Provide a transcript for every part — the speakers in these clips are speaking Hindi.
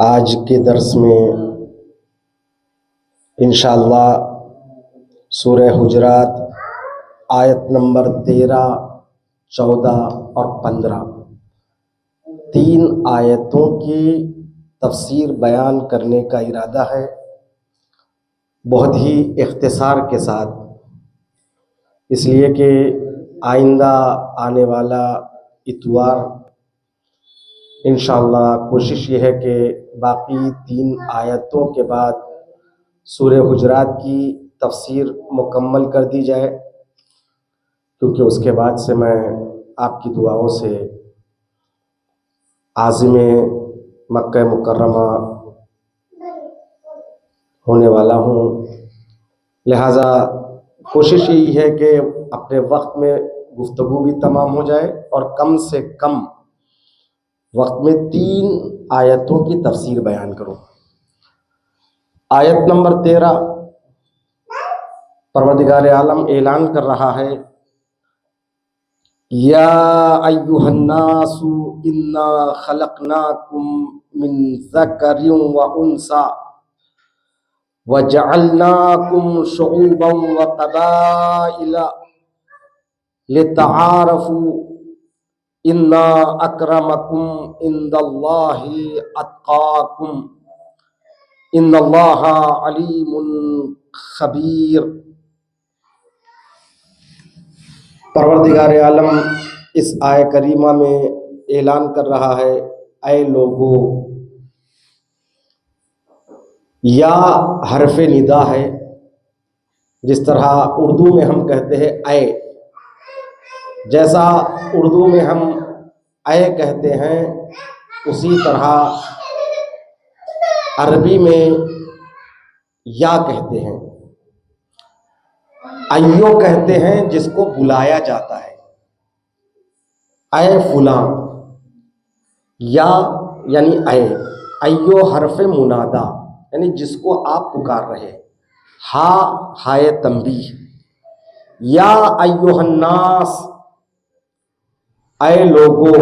आज के दर्स में इंशाअल्लाह सूरह हुजरात आयत नंबर 13, 14 और 15 तीन आयतों की तफसीर बयान करने का इरादा है, बहुत ही इख्तिसार के साथ, इसलिए कि आइंदा आने वाला इतवार इंशाअल्लाह कोशिश ये है कि बाकी तीन आयतों के बाद सूरह हुजरात की तफसीर मुकम्मल कर दी जाए, क्योंकि उसके बाद से मैं आपकी दुआओं से आज़िम मक्का मुकर्रमा होने वाला हूँ। लिहाजा कोशिश यही है कि अपने वक्त में गुफ्तगू भी तमाम हो जाए और कम से कम वक्त में तीन आयतों की तफसीर बयान करूँ। आयत नंबर 13, परवरदिगार आलम ऐलान कर रहा है, या अय्युहन्नासु इन्ना खलकनाकुम मिन ज़करिन व उन्सा व जअलनाकुम शुऊबन व क़बाइला लितआरफू इन्ना अक्रमकुम इंदल्लाहि अत्क़ाकुम इन्नल्लाहा अलीमुन खबीर। परवरदिगार आलम इस आय करीमा में ऐलान कर रहा है, ऐ लोगो, या हरफ निदा है, जिस तरह उर्दू में हम कहते हैं ऐ, जैसा उर्दू में हम ऐ कहते हैं उसी तरह अरबी में या कहते हैं। अय्यो कहते हैं जिसको बुलाया जाता है, ऐ फुलां, या यानी ऐ, अय्यो हरफ मुनादा यानी जिसको आप पुकार रहे, हा हाय तंबीह, या अय्युहन्नास, ऐ लोगो।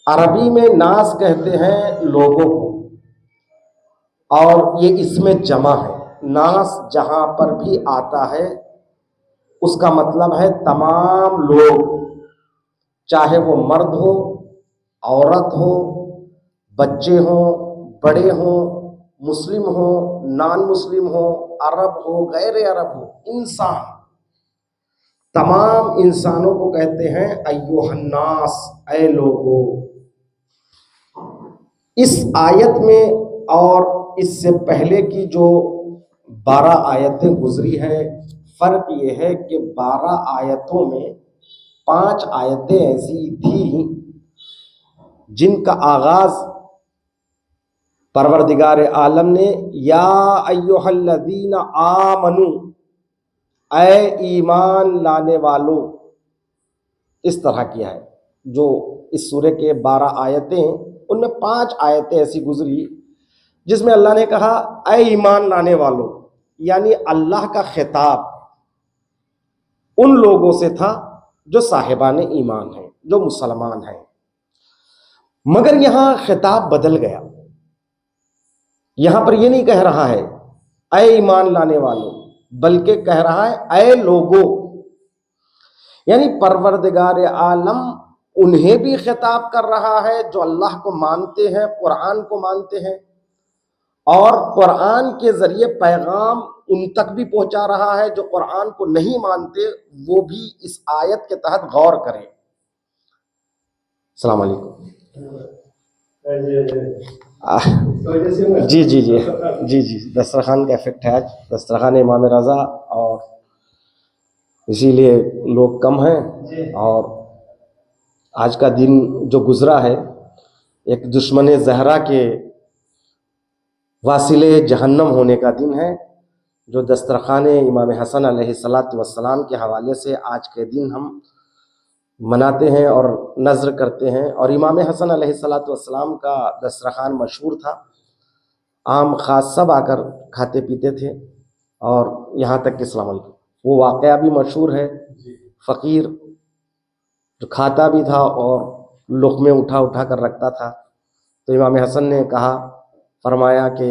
अरबी में नास कहते हैं लोगों को, और ये इसमें जमा है। नास जहां पर भी आता है उसका मतलब है तमाम लोग, चाहे वो मर्द हो, औरत हो, बच्चे हो, बड़े हो, मुस्लिम हो, नॉन मुस्लिम हो, अरब हो, गैर अरब हो, इंसान, तमाम इंसानों को कहते हैं अय्युहन्नास, ऐ लोगो। इस आयत में और इससे पहले की जो 12 आयतें गुजरी है। फर्क ये है कि 12 आयतों में 5 आयतें ऐसी थी जिनका आगाज परवरदिगार आलम ने या अय्युहल्लज़ीना आमनू, ऐ ईमान लाने वालों, इस तरह किया है। जो इस सूरे के 12 आयतें, उनमें 5 आयतें ऐसी गुजरी जिसमें अल्लाह ने कहा ऐ ईमान लाने वालों, यानी अल्लाह का खिताब उन लोगों से था जो साहिबान ईमान हैं, जो मुसलमान हैं। मगर यहां खिताब बदल गया। यहां पर यह नहीं कह रहा है ऐ ईमान लाने वालों, बल्कि कह रहा है ऐ लोगों, यानी परवरदिगार आलम उन्हें भी खिताब कर रहा है जो अल्लाह को मानते हैं, कुरान को मानते हैं, और कुरान के जरिए पैगाम उन तक भी पहुंचा रहा है जो कुरान को नहीं मानते, वो भी इस आयत के तहत गौर करें। अस्सलाम वालेकुम। जी जी जी जी जी दस्तरखान का इफेक्ट है। आज दस्तरखान इमाम रज़ा, और इसीलिए लोग कम हैं। और आज का दिन जो गुजरा है, एक दुश्मन ज़हरा के वासिले जहन्नम होने का दिन है, जो दस्तरखान इमाम हसन अलैहिस्सलातु वस्सलाम के हवाले से आज के दिन हम मनाते हैं और नज़र करते हैं। और इमाम हसन अलैहिस्सलातु वस्सलाम का दस्तरखान मशहूर था, आम खास सब आकर खाते पीते थे, और यहाँ तक कि अस्सलाम वालेकुम, वो वाक़या भी मशहूर है। फ़कीर जो खाता भी था और लुक़मे उठा उठा कर रखता था, तो इमाम हसन ने कहा, फरमाया कि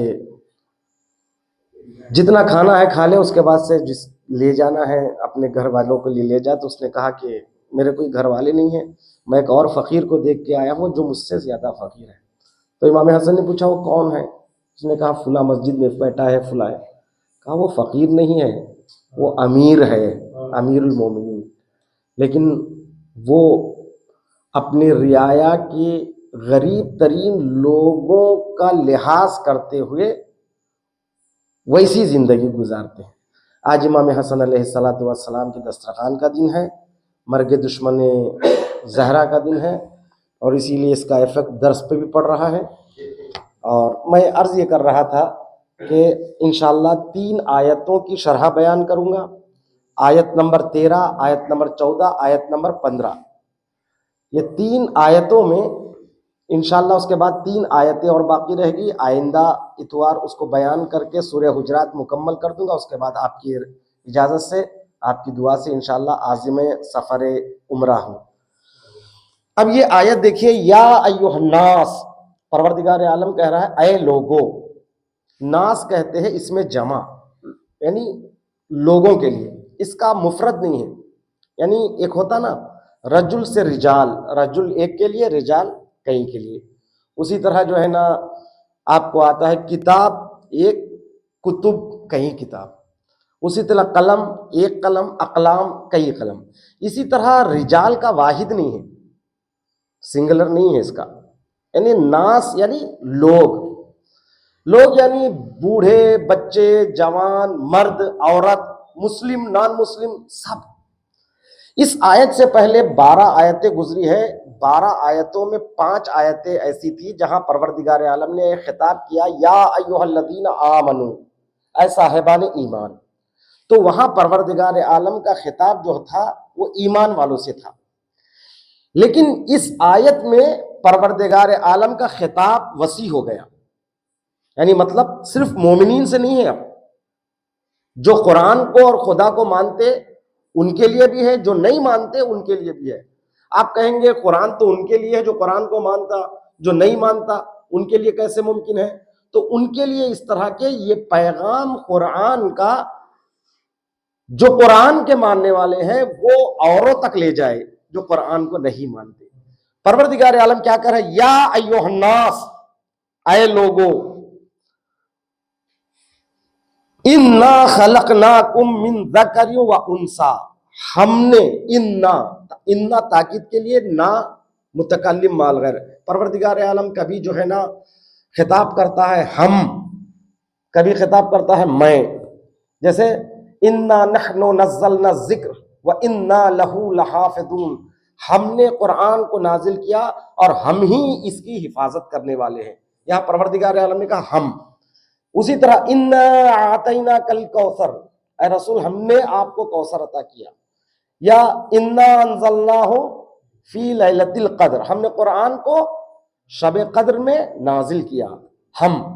जितना खाना है खा ले, उसके बाद से जिस ले जाना है अपने घर वालों के लिए ले जा। तो उसने कहा कि मेरे कोई घर वाले नहीं है, मैं एक और फ़कीर को देख के आया हूँ जो मुझसे ज़्यादा फ़कीर है। तो इमाम हसन ने पूछा वो कौन है? उसने कहा फुला मस्जिद में बैठा है, फुला है। कहा वो फ़कीर नहीं है, वो अमीर है, अमीरुल मोमिनीन, लेकिन वो अपने रियाया के गरीब तरीन लोगों का लिहाज करते हुए वैसी ज़िंदगी गुजारते हैं। आज इमाम हसन अलैहिस्सलातु वस्सलाम की दस्तरखान का दिन है, मर्ग दुश्मन ज़हरा का दिन है, और इसीलिए इसका इफ़ेक्ट दर्स पे भी पड़ रहा है। और मैं अर्ज़ ये कर रहा था कि इंशाअल्लाह 3 आयतों की शरह बयान करूँगा। आयत नंबर 13, आयत नंबर 14, आयत नंबर 15, ये 3 आयतों में इंशाअल्लाह, उसके बाद 3 आयतें और बाकी रहेगी। आइंदा इतवार उसको बयान करके सूरह हुजरात मुकम्मल कर दूंगा। उसके बाद आपकी इजाज़त से, आपकी दुआ से इंशाअल्लाह आज़िम सफ़र उम्रा हूँ। अब ये आयत देखिए, या अय्युहन्नास, परवरदिगार आलम कह रहा है ऐ लोगो। नास कहते हैं इसमें जमा, यानी लोगों के लिए, इसका मुफरद नहीं है। यानी एक होता ना रजुल से रिजाल, रजुल एक के लिए, रिजाल कई के लिए। उसी तरह जो है ना आपको आता है किताब एक, कुतुब कई किताब। उसी तरह कलम एक कलम, अकलाम कई कलम। इसी तरह रिजाल का वाहिद नहीं है, सिंगुलर नहीं है इसका। यानी नास यानी लोग, लोग यानी बूढ़े, बच्चे, जवान, मर्द, औरत, मुस्लिम, नॉन मुस्लिम, सब। इस आयत से पहले 12 आयतें गुजरी है। 12 आयतों में 5 आयतें ऐसी थी जहां परवरदिगार आलम ने खिताब किया या अय्युहल्लज़ीना आमनू, ऐ साहिबान ईमान। तो वहां परवरदिगार आलम का खिताब जो था वो ईमान वालों से था। लेकिन इस आयत में परवरदिगार आलम का खिताब वसी हो गया, यानी मतलब सिर्फ मोमिनीन से नहीं है, अब जो कुरान को और खुदा को मानते उनके लिए भी है, जो नहीं मानते उनके लिए भी है। आप कहेंगे कुरान तो उनके लिए है जो कुरान को मानता, जो नहीं मानता उनके लिए कैसे मुमकिन है? तो उनके लिए इस तरह के ये पैगाम कुरान का जो कुरान के मानने वाले हैं वो औरों तक ले जाए जो कुरान को नहीं मानते। परवरदिगार आलम क्या कर रहा है? या अय्युहन्नास, ऐ लोगो, इन्ना खलकनाकुम मिन ज़करिन व उन्सा, हमने, इन्ना, इन्ना ताकीद के लिए, ना मुतकल्लिम माल गैर। परवरदिगार आलम कभी जो है ना खिताब करता है हम, कभी खिताब करता है मैं। जैसे इन्ना नहनु नज़्ज़लना ज़िक्र व इन्ना लहू लहाफ़िज़ून, हमने कुरान को नाजिल किया और हम ही इसकी हिफाजत करने वाले हैं। यहाँ परवरदिगार आलम ने कहा हम। उसी तरह इन्ना आतैना कल कौसर, ऐ रसूल हमने आपको कौसर अता किया। या इन्ना अंज़लनाहु फी लैलतिल क़द्र, हमने कुरान को शब कद्र में नाजिल किया हम।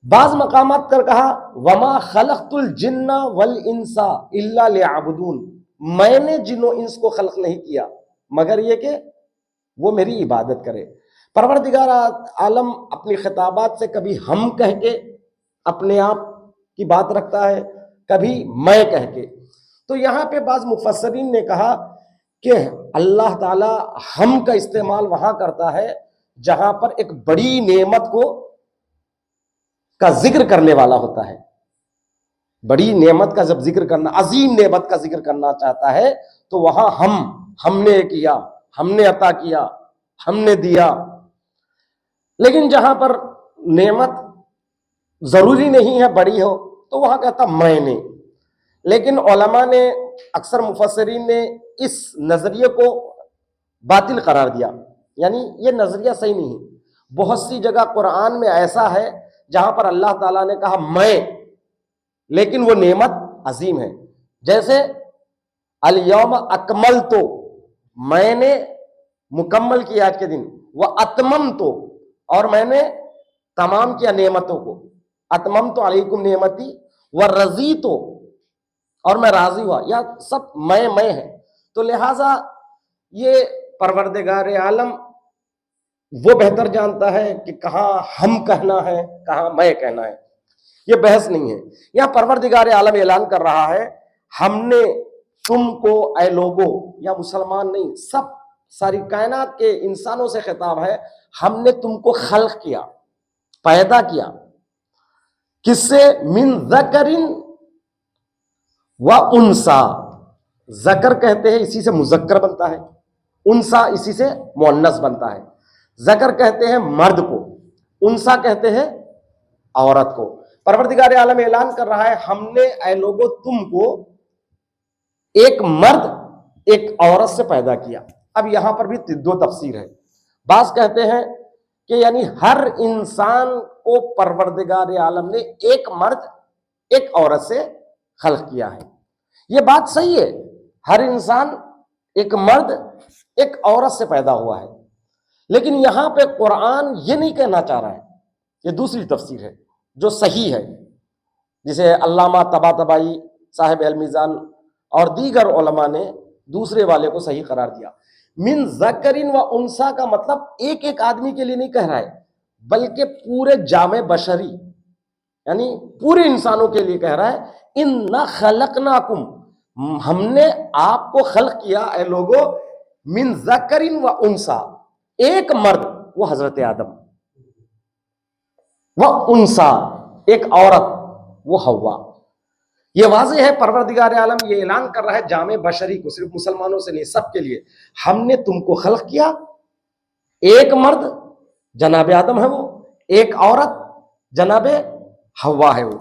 बाज मकामात कर कहा वमा खलक़तुल जिन्ना वल इंसा इल्ला लियअबुदून, मैंने जिन्नो इंस को खल्क नहीं किया मगर ये कि वो मेरी इबादत करे। परवरदिगार आलम अपनी खिताबात से कभी हम कह के अपने आप की बात रखता है, कभी मैं कह के। तो यहाँ पे बाज मुफस्सरीन ने कहा कि अल्लाह ताला हम का इस्तेमाल वहां करता है जहां पर एक बड़ी नेमत का जिक्र करने वाला होता है। बड़ी नेमत का जब जिक्र करना, अजीम नेमत का जिक्र करना चाहता है तो वहां हमने किया, हमने अता किया, हमने दिया। लेकिन जहां पर नेमत जरूरी नहीं है बड़ी हो तो वहां कहता मैंने। लेकिन उलमा ने अक्सर मुफस्सरीन ने इस नजरिए को बातिल करार दिया, यानी ये नजरिया सही नहीं है। बहुत सी जगह कुरान में ऐसा है जहां पर अल्लाह ताला ने कहा मैं, लेकिन वो नेमत अजीम है। जैसे अल यौम अकमल तो, मैंने मुकम्मल किया आज के दिन, वह अतमम तो, और मैंने तमाम किया नेमतों को, अतमम तो अलैकुम नेमती व रजी तो, और मैं राजी हुआ। या सब मैं है। तो लिहाजा ये परवरदिगार आलम वो बेहतर जानता है कि कहाँ हम कहना है, कहाँ मैं कहना है। ये बहस नहीं है। यह परवरदिगार आलम ऐलान कर रहा है हमने तुमको ऐ लोगों, या मुसलमान नहीं, सब सारी कायनात के इंसानों से खिताब है, हमने तुमको खल्क किया, पैदा किया। किससे? मिन ज़करिन व उनसा। ज़कर कहते हैं इसी से मुज़क्कर बनता है, उनसा इसी से मुअन्नस बनता है। ज़कर कहते हैं मर्द को, उनसा कहते हैं औरत को। परवरदिगार आलम ऐलान कर रहा है हमने ऐ लोगों तुमको एक मर्द एक औरत से पैदा किया। अब यहां पर भी दो तफसीर है। बास कहते हैं कि यानी हर इंसान को परवरदिगार आलम ने एक मर्द एक औरत से खल्क किया है। यह बात सही है, हर इंसान एक मर्द एक औरत से पैदा हुआ है। लेकिन यहां पे कुरान ये नहीं कहना चाह रहा है, ये दूसरी तफसीर है जो सही है, जिसे अल्लामा तबातबाई साहिब अल मीज़ान और दीगर उलमा ने दूसरे वाले को सही करार दिया। मिन ज़करिन व उनसा का मतलब एक एक आदमी के लिए नहीं कह रहा है, बल्कि पूरे जामे बशरी यानी पूरे इंसानों के लिए कह रहा है। इन्ना खलकनाकुम, हमने आपको खल्क किया ऐ लोगो, मिन ज़करिन व उनसा, एक मर्द वो हजरत आदम, व उनसा एक औरत वो हव्वा। ये वाज़ेह है परवरदिगार आलम ये ऐलान कर रहा है जामे बशरी को, सिर्फ मुसलमानों से नहीं सबके लिए, हमने तुमको खल्क किया, एक मर्द जनाबे आदम है वो, एक औरत जनाबे हव्वा है वो।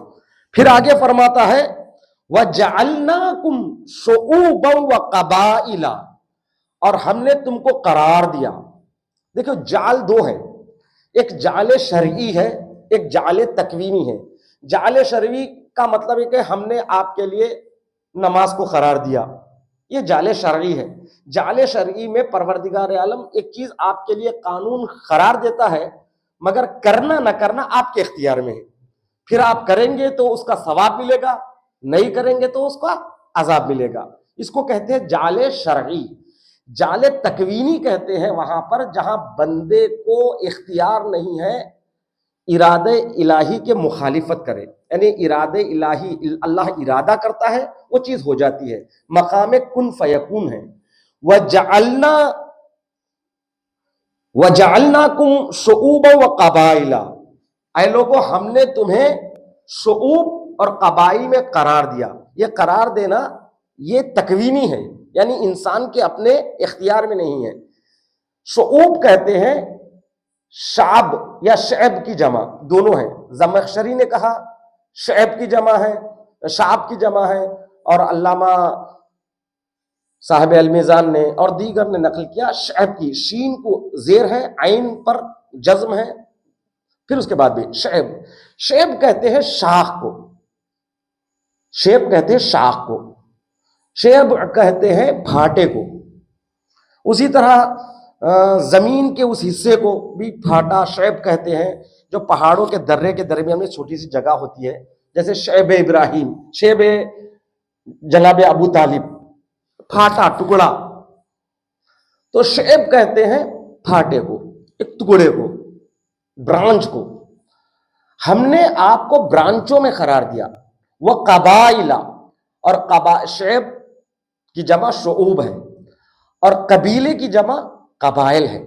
फिर आगे फरमाता है वजअलनाकुम शुऊबन व क़बाइला, और हमने तुमको करार दिया। देखो जाल दो है, एक जाले शरई है, एक जाले तकवीनी है। जाले शरई का मतलब है कि हमने आपके लिए नमाज को करार दिया, ये जाले शरई है। जाले शरई में परवरदिगार आलम एक चीज आपके लिए कानून करार देता है, मगर करना ना करना आपके इख्तियार में है। फिर आप करेंगे तो उसका सवाब मिलेगा, नहीं करेंगे तो उसका अजाब मिलेगा। इसको कहते हैं जाले शरई। जाले तकवीनी कहते हैं वहां पर जहां बंदे को इख्तियार नहीं है इरादे इलाही के मुखालिफत करे, यानी इरादे इलाही अल्लाह इरादा करता है वो चीज हो जाती है, मकाम कुन फयकून है। वजअलनाकुम शुऊबा व क़बाइला, ऐ लोगों हमने तुम्हें शुऊब और क़बाइल में करार दिया। ये करार देना ये तकवीनी है, यानी इंसान के अपने इख्तियार में नहीं है। शुऊब कहते हैं शाब या शैब की जमा, दोनों है। ज़मख़शरी ने कहा शैब की जमा है, शाब की जमा है, और अल्लामा साहिब अल-मीज़ान ने और दीगर ने नकल किया शैब की, शीन को जेर है, आइन पर जज्म है, फिर उसके बाद भी शैब। शैब कहते हैं शाख को, शैब कहते हैं शाख को, शैब कहते हैं भाटे को। उसी तरह जमीन के उस हिस्से को भी फाटा शैब कहते हैं, जो पहाड़ों के दर्रे के दरमियान में छोटी सी जगह होती है, जैसे शैब इब्राहिम, शैब जनाब अबू तालिब, फाटा टुकड़ा। तो शैब कहते हैं फाटे को, एक टुकड़े को, ब्रांच को। हमने आपको ब्रांचों में करार दिया। वह कबाइला, और शैब की जमा शऊब है, और कबीले की जमा कबाइल है।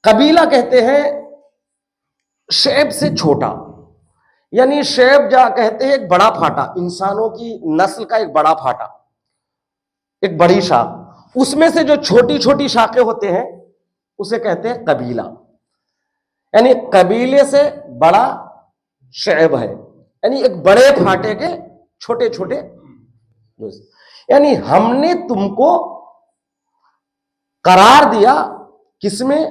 कबीला कहते हैं शैब से छोटा, यानी शैब जा कहते हैं एक बड़ा फाटा, इंसानों की नस्ल का एक बड़ा फाटा, एक बड़ी शाख, उसमें से जो छोटी छोटी शाखें होते हैं उसे कहते हैं कबीला। यानी कबीले से बड़ा शैब है, यानी एक बड़े फाटे के छोटे छोटे। यानी हमने तुमको करार दिया किसमें?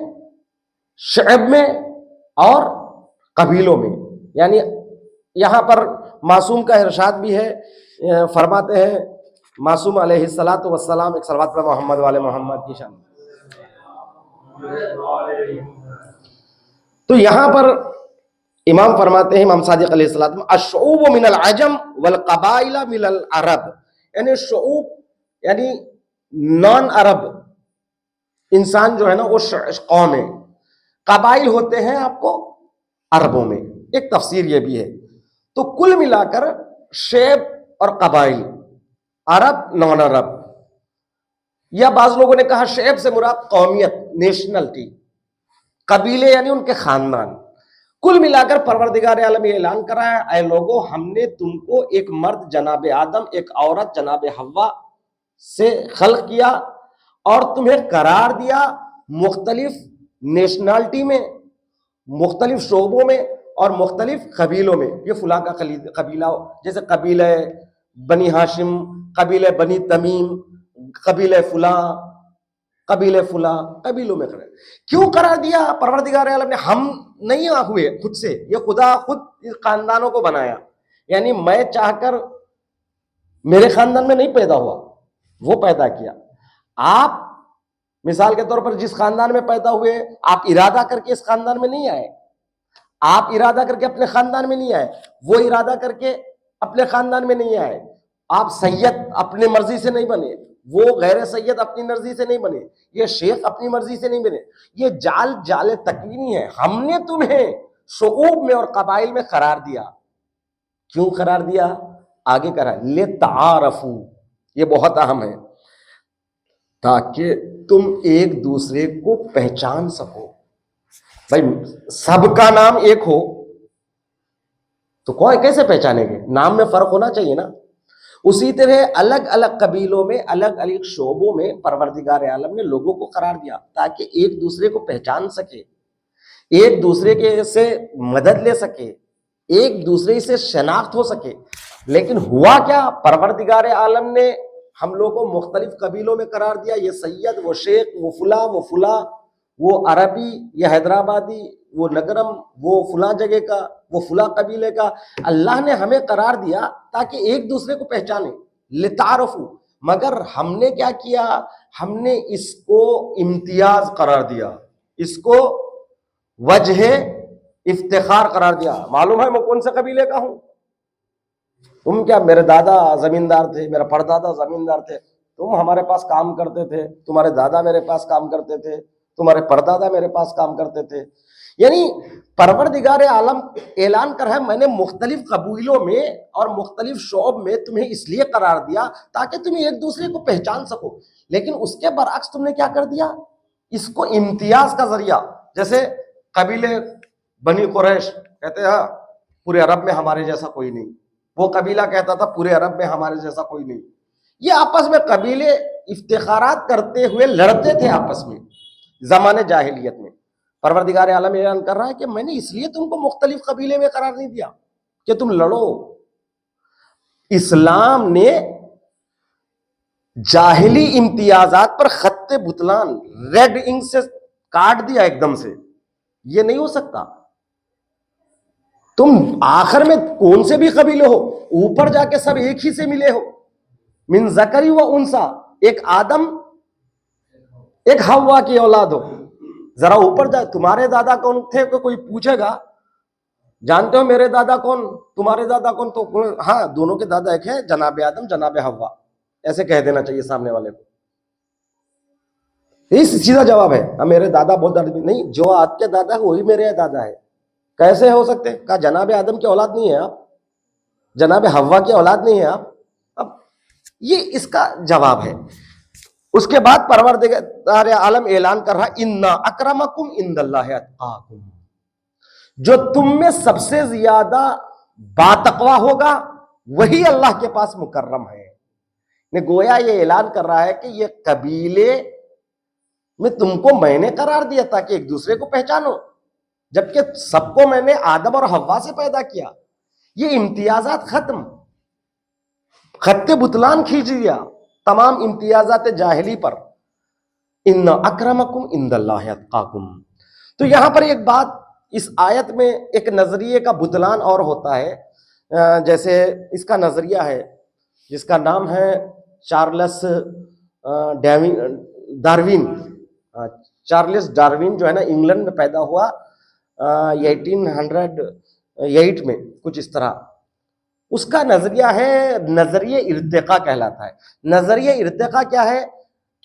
शैब में और कबीलों में। यानी यहां पर मासूम का इरशाद भी है, फरमाते हैं मासूम अलैहिस्सलातु वस्सलाम, एक सलवात पर मोहम्मद वाले मोहम्मद की शान। तो यहां पर इमाम फरमाते हैं, इमाम सादिक अलैहिस्सलाम, अश्शऊब मिनल अजम वल कबाइला मिनल अरब। यानी शऊब यानी नॉन अरब इंसान जो है ना वो कौम है, कबाइल होते हैं आपको अरबों में। एक तफसीर ये भी है। तो कुल मिलाकर शैब और कबाइल, अरब नॉन अरब, या बाज लोगों ने कहा शैब से मुराद कौमियत, नेशनलिटी, कबीले यानी उनके खानदान। कुल मिलाकर परवरदिगार आलम ये ऐलान करा है, ऐ लोगों हमने तुमको एक मर्द जनाब आदम, एक औरत जनाब हव्वा से खल्क किया, और तुम्हें करार दिया मुख्तलिफ नेशनलिटी में, मुख्तलिफ शोबों में और मुख्तलिफ कबीलों में। ये फुला का कबीला, जैसे कबीला बनी हाशिम, कबीला बनी तमीम, कबीला फुला, कबीले फुला, कबीलों में करार। क्यों करार दिया परवरदिगार आलम ने? हम नहीं हुए खुद से, ये खुदा खुद इस खानदानों को बनाया। यानी मैं चाहकर मेरे खानदान में नहीं पैदा हुआ, वो पैदा किया। आप मिसाल के तौर पर जिस खानदान में पैदा हुए, आप इरादा करके इस खानदान में नहीं आए, आप इरादा करके अपने खानदान में नहीं आए, वो इरादा करके अपने खानदान में नहीं आए। आप सैयद अपनी मर्जी से नहीं बने, वो गैर सैयद अपनी मर्जी से नहीं बने, ये शेख अपनी मर्जी से नहीं बने। ये जाल तकवीनी है। हमने तुम्हें शऊब में और कबाइल में करार दिया। क्यों करार दिया? आगे करा ले तारफू, ये बहुत अहम है, ताकि तुम एक दूसरे को पहचान सको। भाई सबका नाम एक हो तो कौन कैसे पहचानेंगे? नाम में फर्क होना चाहिए ना। उसी तरह अलग अलग कबीलों में, अलग अलग शोबों में परवरदिगार आलम ने लोगों को करार दिया ताकि एक दूसरे को पहचान सके, एक दूसरे के से मदद ले सके, एक दूसरे से शनाख्त हो सके। लेकिन हुआ क्या? परवरदिगार आलम ने हम लोगों को मुख्तलिफ कबीलों में करार दिया। ये सैयद, वो शेख, वो फुला, वो अरबी, ये हैदराबादी, वो नगरम, वो फुला जगह का, वो फुला कबीले का। अल्लाह ने हमें करार दिया ताकि एक दूसरे को पहचाने, लितारफू। मगर हमने क्या किया? हमने इसको इम्तियाज करार दिया, इसको वजह इफ्तिखार करार दिया। मालूम है मैं कौन से कबीले का हूं? तुम क्या, मेरे दादा जमींदार थे, मेरा परदादा जमींदार थे, तुम हमारे पास काम करते थे, तुम्हारे दादा मेरे पास काम करते थे, तुम्हारे परदादा मेरे पास काम करते थे। यानी परवरदिगार आलम ऐलान कर है, मैंने मुख्तलिफ कबीलों में और मुख्तलिफ शोब में तुम्हें इसलिए करार दिया ताकि तुम एक दूसरे को पहचान सको। लेकिन उसके बरअक्स तुमने क्या कर दिया? इसको इम्तियाज का जरिया, जैसे कबीले बनी कुरैश कहते हैं पूरे अरब में हमारे जैसा कोई नहीं, वो कबीला कहता था पूरे अरब में हमारे जैसा कोई नहीं। ये आपस में कबीले इफ्तिखारात करते हुए लड़ते थे आपस में जमाने जाहिलियत में। परवरदिगार आलम ऐलान कर रहा है कि मैंने इसलिए तुमको मुख्तलिफ कबीले में करार नहीं दिया कि तुम लड़ो, इस्लाम ने जाहिली इम्तियाजात पर खत्ते बुतलान रेड इंक से काट दिया एकदम से। ये नहीं हो सकता। तुम आखिर में कौन से भी कबीले हो, ऊपर जाके सब एक ही से मिले हो। मिन ज़करी व उनसा, एक आदम एक हव्वा की औलाद हो। जरा ऊपर जा, तुम्हारे दादा कौन थे तो कोई पूछेगा जानते हो मेरे दादा कौन, तुम्हारे दादा कौन, तो हाँ दोनों के दादा एक है, जनाब आदम जनाब हव्वा, ऐसे कह देना चाहिए सामने वाले को। यही सीधा जवाब है। हाँ मेरे दादा बहुत दादा नहीं, जो आपके दादा है वही मेरे दादा है। कैसे हो सकते? कहा जनाब आदम की औलाद नहीं है आप, जनाब हव्वा की औलाद नहीं है आप। अब ये इसका जवाब है। उसके बाद परवरदिगार आलम ऐलान कर रहा, इन्ना अक्रमकुम इंदल्लाहि अत्काकुम, जो तुम में सबसे ज्यादा बातकवा होगा वही अल्लाह के पास मुकर्रम है। ने गोया ये ऐलान कर रहा है कि ये कबीले में तुमको मैंने करार दिया ताकि एक दूसरे को पहचानो, जबकि सबको मैंने आदम और हव्वा से पैदा किया। ये इम्तियाजात खत्म, खत्ते बुतलान खींच दिया तमाम इम्तियाजात जाहिली पर। इन्ना अक्रमकुम इंदल्लाहि अत्काकुम। तो यहां पर एक बात, इस आयत में एक नजरिए का बुतलान और होता है। जैसे इसका नजरिया है जिसका नाम है चार्ल्स डार्विन। चार्ल्स डार्विन जो है ना, इंग्लैंड में पैदा हुआ 1808 में, कुछ इस तरह। उसका नजरिया है नजरिए इर्तिका कहलाता है। नजरिए इर्तिका क्या है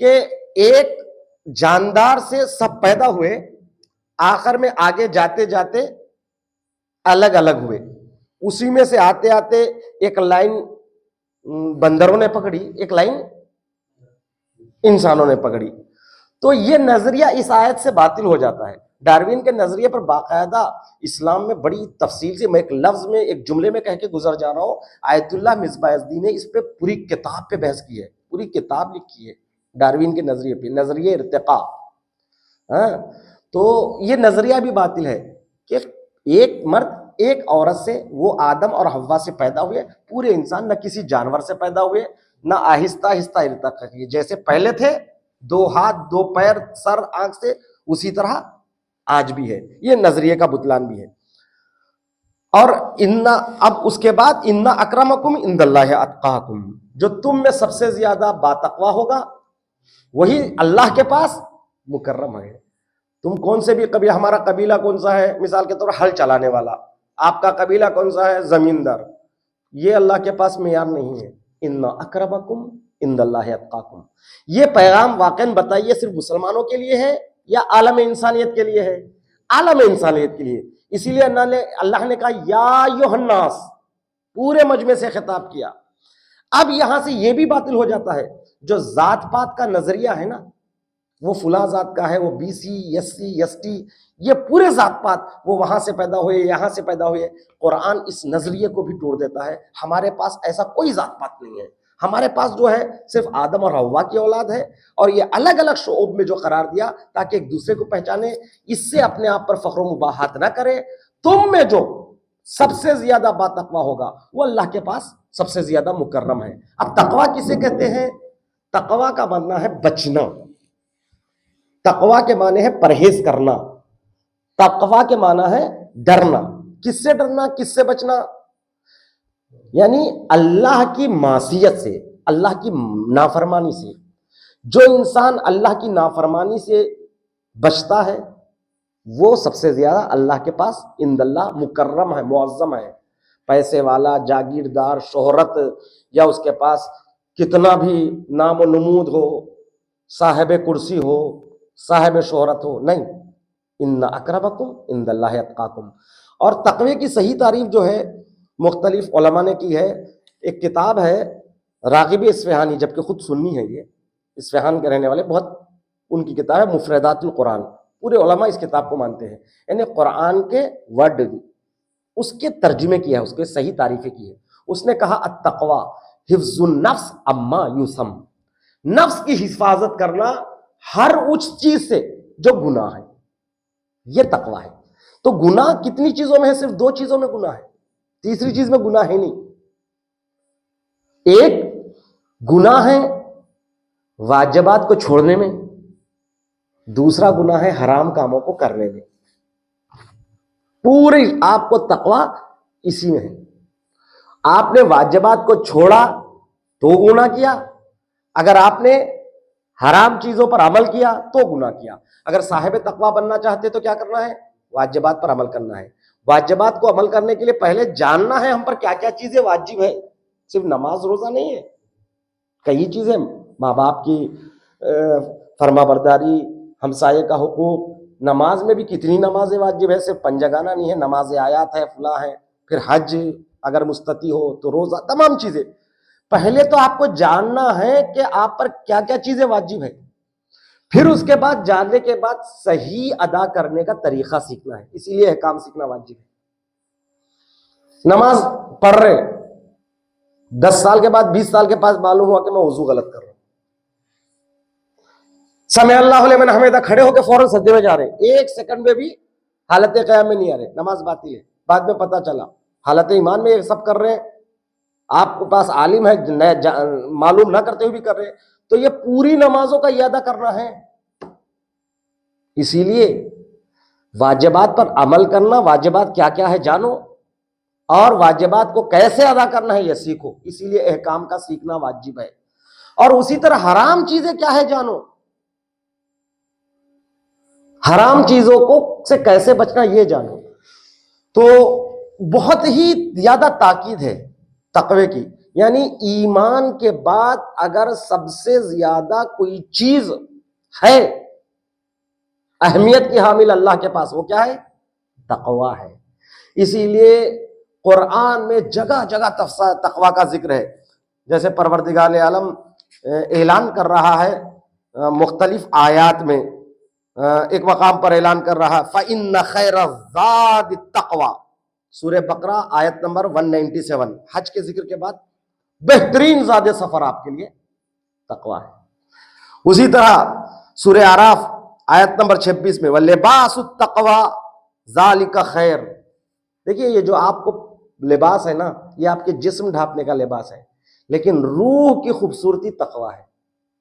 कि एक जानदार से सब पैदा हुए, आखिर में आगे जाते जाते अलग अलग हुए। उसी में से आते आते एक लाइन बंदरों ने पकड़ी, एक लाइन इंसानों ने पकड़ी। तो ये नजरिया इस आयत से बातिल हो जाता है। डार्विन के नजरिए पर बाकायदा इस्लाम में बड़ी तफसील से, मैं एक लफ्ज में एक जुमले में कह के गुजर जा रहा हूँ, आयतुल्लाह मिसबाह-ए-दीन ने इस पे पूरी किताब पे बहस की है, पूरी किताब लिखी है डार्विन के नजरिए पे, नजरिए इर्तिका। तो ये नजरिया भी बातिल है कि एक मर्द एक औरत से, वो आदम और हव्वा से पैदा हुए, पूरे इंसान न किसी जानवर से पैदा हुए, न आहिस्ता आहिस्ता इर्तिका किए। जैसे पहले थे, दो हाथ दो पैर सर आंख से, उसी तरह आज भी है। ये नजरिए का बुतलान भी है। और इन्ना, अब उसके बाद इन्ना अक्रमकुम इंदल्लाहि अत्काकुम, जो तुम में सबसे ज्यादा बातकवा होगा वही अल्लाह के पास मुकर्रम है। तुम कौन से भी कभी, हमारा कबीला कौन सा है, मिसाल के तौर पर हल चलाने वाला, आपका कबीला कौन सा है, जमींदार, ये अल्लाह के पास मेयार नहीं है। इन्ना अक्रमकुम इंदल्लाहि अत्काकुम। ये पैगाम वाकई बताइए सिर्फ मुसलमानों के लिए है या आलम इंसानियत के लिए है? आलम इंसानियत के लिए। इसीलिए अल्लाह ने कहा या युहन्नास, पूरे मजमे से खिताब किया। अब यहां से यह भी बातिल हो जाता है, जो जात पात का नजरिया है ना, वो फुला जात का है, वो बीसी एससी एसटी, ये पूरे जात पात वो वहां से पैदा हुए, यहां से पैदा हुए। कुरान इस नजरिए को भी तोड़ देता है। हमारे पास ऐसा कोई जात पात नहीं है। हमारे पास जो है सिर्फ आदम और हव्वा की औलाद है, और ये अलग अलग शोब में जो करार दिया ताकि एक दूसरे को पहचाने, इससे अपने आप पर फख्र मुबाहत ना करे। तुम में जो सबसे ज्यादा बातकवा होगा वो अल्लाह के पास सबसे ज्यादा मुकर्रम है। अब तकवा किसे कहते हैं? तकवा का मानना है बचना, तकवा के माने है परहेज करना, तकवा के माना है डरना। किससे डरना, किससे बचना? यानी अल्लाह की मासियत से, अल्लाह की नाफरमानी से। जो इंसान अल्लाह की नाफरमानी से बचता है वो सबसे ज्यादा अल्लाह के पास इंदल्लाह मुकर्रम है, मुअज़्ज़म है। पैसे वाला, जागीरदार, शोहरत, या उसके पास कितना भी नाम व नमूद हो, साहिब कुर्सी हो, साहिब शोहरत हो, नहीं, इन्ना अक्रमकुम इंदल्लाहि अत्काकुम। और तकवे की सही तारीफ जो है मुख्तलिफ उलमा ने की है। एक किताब है रागिब इस्फ़हानी, जबकि खुद सुन्नी है, ये इस्फ़हान के रहने वाले, बहुत उनकी किताब है मुफरदातुल कुरान। पूरे उलमा इस किताब को मानते हैं, यानी कुरान के वर्ड उसके तर्जुमे किया है, उसके सही तारीफें की है। उसने कहा अत्तक़वा हिफ्ज़ुन नफ्स अम्मा युसम, नफ्स की हिफाजत करना हर उस चीज से जो गुनाह है, यह तकवा है। तो गुनाह कितनी चीजों में है? सिर्फ दो चीजों में गुनाह है, तीसरी चीज में गुनाह है नहीं। एक गुनाह है वाजिबात को छोड़ने में, दूसरा गुनाह है हराम कामों को करने में। पूरी आपको तकवा इसी में है। आपने वाजिबात को छोड़ा तो गुनाह किया, अगर आपने हराम चीजों पर अमल किया तो गुनाह किया। अगर साहिब तकवा बनना चाहते तो क्या करना है? वाजिबात पर अमल करना है। वाजिबात को अमल करने के लिए पहले जानना है हम पर क्या क्या चीजें वाजिब है। सिर्फ नमाज रोजा नहीं है, कई चीजें, माँ बाप की फरमाबरदारी, हमसाये का हुकूक, नमाज में भी कितनी नमाजें वाजिब है, सिर्फ पंजगाना नहीं है, नमाज आयात है, फला है, फिर हज अगर मुस्तती हो तो रोजा, तमाम चीजें। पहले तो आपको जानना है कि आप पर क्या क्या चीजें वाजिब है, फिर उसके बाद जानने के बाद सही अदा करने का तरीका सीखना है। इसीलिए अहकाम सीखना वाजिब है। नमाज पढ़ रहे, 10 साल के बाद 20 साल के पास मालूम हुआ कि मैं वजू गलत कर रहा हूं, समय अल्लाह लिमन हमीदा खड़े होकर फौरन सजदे में जा रहे, 1 सेकंड में भी हालत क़याम में नहीं आ रहे, नमाज बातिल है। बाद में पता चला हालत ईमान में ये सब कर रहे हैं, आपके पास आलिम है, मालूम ना करते हुए भी कर रहे हैं, तो ये पूरी नमाजों का यादा करना है। इसीलिए वाजिबात पर अमल करना, वाजिबात क्या क्या है जानो, और वाजिबात को कैसे अदा करना है यह सीखो। इसीलिए अहकाम का सीखना वाजिब है। और उसी तरह हराम चीजें क्या है जानो, हराम चीजों को से कैसे बचना यह जानो। तो बहुत ही ज्यादा ताकीद है तकवे की, यानी ईमान के बाद अगर सबसे ज्यादा कोई चीज है अहमियत की हामिल अल्लाह के पास, वो क्या है? तकवा है। इसीलिए कुरान में जगह जगह तकवा का जिक्र है। जैसे परवरदिगार आलम ऐलान कर रहा है मुख्तलिफ आयात में, एक मकाम पर ऐलान कर रहा है फ़इन्न खैरज़्ज़ाद तक़वा, सूरह बकरा आयत नंबर 197। हज के जिक्र के बाद बेहतरीन ज़ाद सफर आपके लिए तक़वा है। उसी तरह सूरह आराफ आयत नंबर 26 में वलिबासुत तक़वा ज़ालिका खैर। देखिए ये जो आपको लिबास है ना, ये आपके जिस्म ढांपने का लिबास है, लेकिन रूह की खूबसूरती तक़वा है।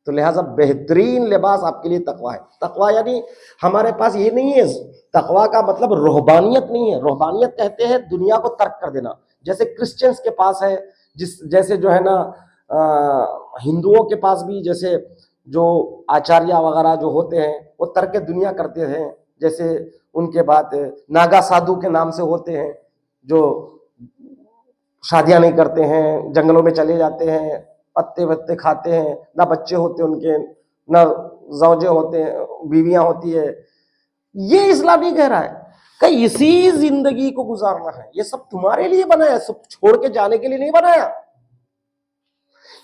तो लिहाजा बेहतरीन लिबास आपके लिए तक़वा है। तक़वा यानी हमारे पास ये नहीं है, तक़वा का मतलब रूहबानियत नहीं है। रूहबानियत कहते हैं दुनिया को तर्क कर देना, जैसे क्रिश्चियंस के पास है, जैसे जो है ना हिंदुओं के पास भी, जैसे जो आचार्य वगैरह जो होते हैं वो तर्क दुनिया करते हैं। जैसे उनके बाद नागा साधु के नाम से होते हैं जो शादियां नहीं करते हैं, जंगलों में चले जाते हैं, पत्ते वत्ते खाते हैं, ना बच्चे होते उनके, ना जौजे होते हैं, बीवियां होती है। ये इस्लाम नहीं कह रहा है कि इसी जिंदगी को गुजारना है, ये सब तुम्हारे लिए बनाया, सब छोड़ के जाने के लिए नहीं बनाया।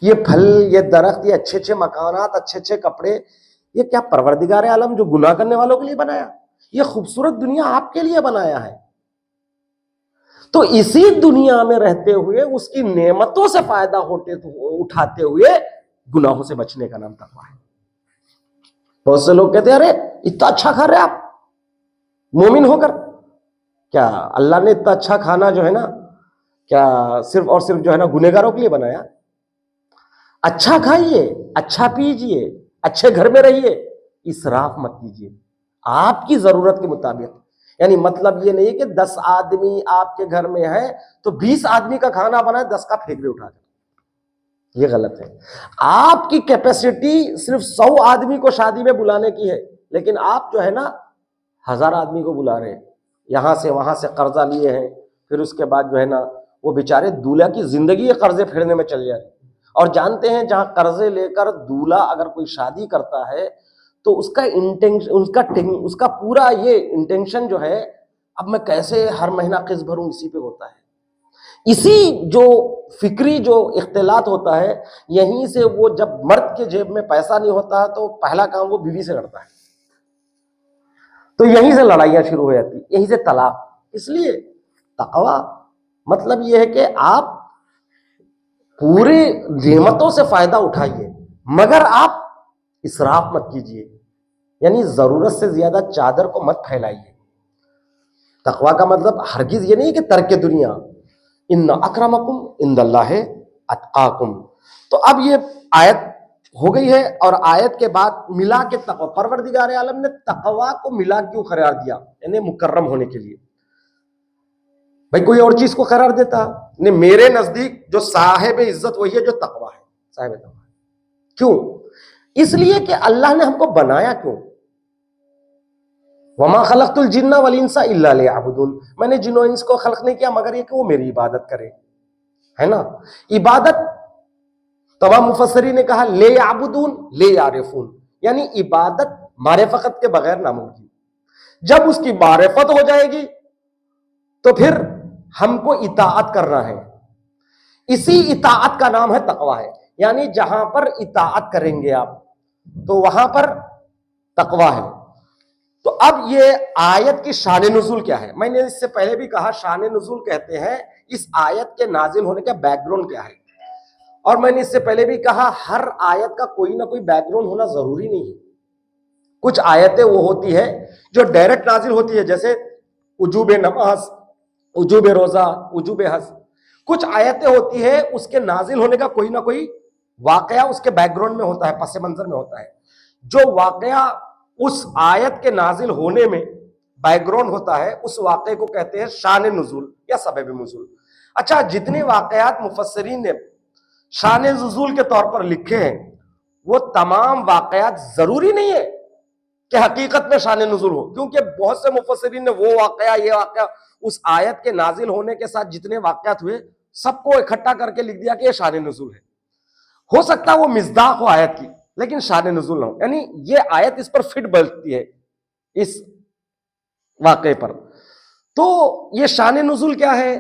ये फल, ये दरख्त, ये अच्छे अच्छे मकानात, अच्छे अच्छे कपड़े, ये क्या परवरदिगार आलम जो गुनाह करने वालों के लिए बनाया? ये खूबसूरत दुनिया आपके लिए बनाया है। तो इसी दुनिया में रहते हुए उसकी नेमतों से फायदा उठाते हुए गुनाहों से बचने का नाम तकवा है। बहुत से लोग कहते हैं अरे इतना अच्छा खा रहे आप मोमिन होकर, क्या अल्लाह ने इतना अच्छा खाना जो है ना, क्या सिर्फ और सिर्फ जो है ना गुनहगारों के लिए बनाया? अच्छा खाइए, अच्छा पीजिए, अच्छे घर में रहिए, इसराफ मत कीजिए, आपकी जरूरत के मुताबिक। यानी मतलब ये नहीं कि 10 आदमी आपके घर में है तो 20 आदमी का खाना बनाए, 10 का फेंक दे उठा कर, ये गलत है। आपकी कैपेसिटी सिर्फ 100 आदमी को शादी में बुलाने की है, लेकिन आप जो है ना 1000 आदमी को बुला रहे हैं, यहां से वहां से कर्जा लिए हैं, फिर उसके बाद जो है ना वो बेचारे दूल्हा की जिंदगी कर्जे फेरने में चले जा रहे हैं। और जानते हैं जहां कर्जे लेकर दूल्हा अगर कोई शादी करता है तो उसका इंटेंशन, उसका पूरा ये इंटेंशन जो है, अब मैं कैसे हर महीना किस्त भरूं, इसी पे होता है। इसी जो फिक्री जो इख्तिलात होता है, यहीं से वो जब मर्द के जेब में पैसा नहीं होता है तो पहला काम वो बीवी से करता है, तो यहीं से लड़ाइयां शुरू हो जाती, यहीं से तलाक। इसलिए तकवा मतलब ये है कि आप पूरे नेमतों से फायदा उठाइए, मगर आप इसराफ मत कीजिए, यानी जरूरत से ज्यादा चादर को मत फैलाइए। तकवा का मतलब हरगिज ये नहीं कि तर्क दुनिया। इन्ना अक्रमकुम इंदल्लाहि अतकाकुम, तो अब ये आयत हो गई है और आयत के बाद मिला के तकवा, परवरदिगार आलम ने तकवा को मिला क्यों करार दिया, यानी मुकर्रम होने के लिए। भाई कोई और चीज को करार देता नहीं, मेरे नजदीक जो साहिब इज्जत वही है जो तकवा है, साहिब तकवा है। क्यों? इसलिए कि अल्लाह ने हमको बनाया क्यों, वमा खलक़तुल जिन्ना वल इंसा इल्ला लियअबुदून, मैंने जिन्नो इंस को खल्क नहीं किया मगर ये कि वो मेरी इबादत करे, है ना। इबादत तमाम मुफस्सिरीन ने कहा ले याबुदून ले यारिफून, यानी इबादत मारिफत के बगैर नामुमकिन। जब उसकी मारिफत हो जाएगी तो फिर हमको इताअत करना है, इसी इताअत का नाम है तकवा है। यानी जहां पर इताअत करेंगे आप तो वहां पर तकवा है। तो अब ये आयत की शान नुज़ूल क्या है, मैंने इससे पहले भी कहा शान नुज़ूल कहते हैं इस आयत के नाजिल होने का बैकग्राउंड क्या है। और मैंने इससे पहले भी कहा हर आयत का कोई ना कोई बैकग्राउंड होना जरूरी नहीं है। कुछ आयतें वो होती है जो डायरेक्ट नाजिल होती है, जैसे उजूब नमाज, उजूब रोजा, उजूब हज। कुछ आयतें होती है उसके नाजिल होने का कोई ना कोई वाकया उसके बैकग्राउंड में होता है, पस मंजर में होता है। जो वाकया उस आयत के नाजिल होने में बैकग्राउंड होता है उस वाकये को कहते हैं शान नुज़ूल या सबब नुज़ूल। अच्छा, जितने वाकयात मुफस्सिरीन ने शान नुज़ूल के तौर पर लिखे हैं वो तमाम वाकयात जरूरी नहीं है कि हकीकत में शान नुज़ूल हो, क्योंकि बहुत से मुफस्सिरीन ने वो वाकया ये वाकया उस आयत के नाजिल होने के साथ जितने वाकयात हुए सबको इकट्ठा करके लिख दिया कि ये शान नुज़ूल है। हो सकता है वो मिज़दाक हो आयत की लेकिन शान नुज़ूल ना हो, यानी ये आयत इस पर फिट बैठती है इस वाकये पर। तो ये शान नुज़ूल क्या है,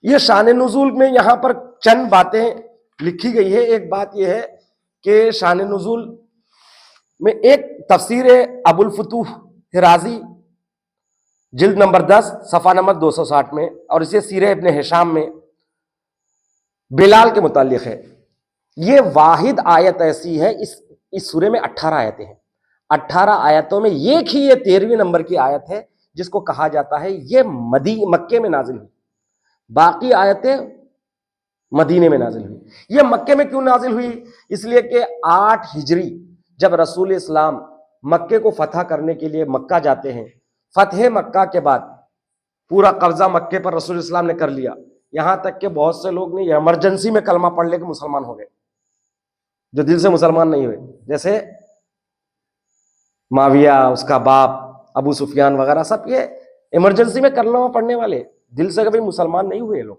ये शान नुज़ूल में यहां पर चंद बातें लिखी गई है। एक बात यह है कि शान नुज़ूल में एक तफसीर अबुल फुतूह हिराजी जिल्द नंबर 10 सफ़ा नंबर 260 में, और इसे सीरे इब्ने हिशाम में बिलाल के मुताल्लिक़ है। ये वाहिद आयत ऐसी है, इस सूरे में 18 आयतें हैं। 18 आयतों में एक ही ये 13वीं नंबर की आयत है जिसको कहा जाता है ये मक्के में नाजिल हुई, बाकी आयतें मदीने में नाजिल हुई। ये मक्के में क्यों नाजिल हुई, इसलिए कि 8 हिजरी जब रसूल इस्लाम मक्के को फतह करने के लिए मक्का जाते हैं, फतह मक्का के बाद पूरा कब्जा मक्के पर रसूल इस्लाम ने कर लिया, यहां तक कि बहुत से लोग ने इमरजेंसी में कलमा पढ़ लेकर मुसलमान हो गए जो दिल से मुसलमान नहीं हुए, जैसे माविया, उसका बाप अबू सुफियान वगैरह, सब ये इमरजेंसी में कलमा पढ़ने वाले, दिल से कभी मुसलमान नहीं हुए लोग।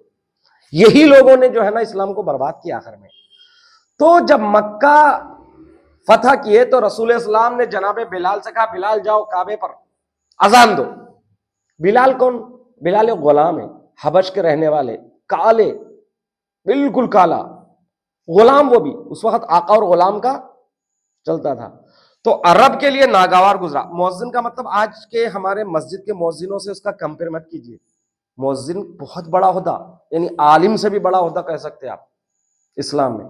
यही लोगों ने जो है ना इस्लाम को बर्बाद किया आखिर में। तो जब मक्का फतह किए तो रसूल इस्लाम ने जनाबे बिलाल से कहा बिलाल जाओ काबे पर अजान दो। बिलाल कौन? बिलाल एक गुलाम है, हबश के रहने वाले, काले, बिल्कुल काला गुलाम, वो भी उस वक्त आका और गुलाम का चलता था। तो अरब के लिए नागवार गुजरा। मुअज्जिन का मतलब आज के हमारे मस्जिद के मुअज्जिनों से उसका कंपेयर मत कीजिए। मुअज्जिन बहुत बड़ा होता, यानी आलिम से भी बड़ा होता कह सकते हैं आप इस्लाम में,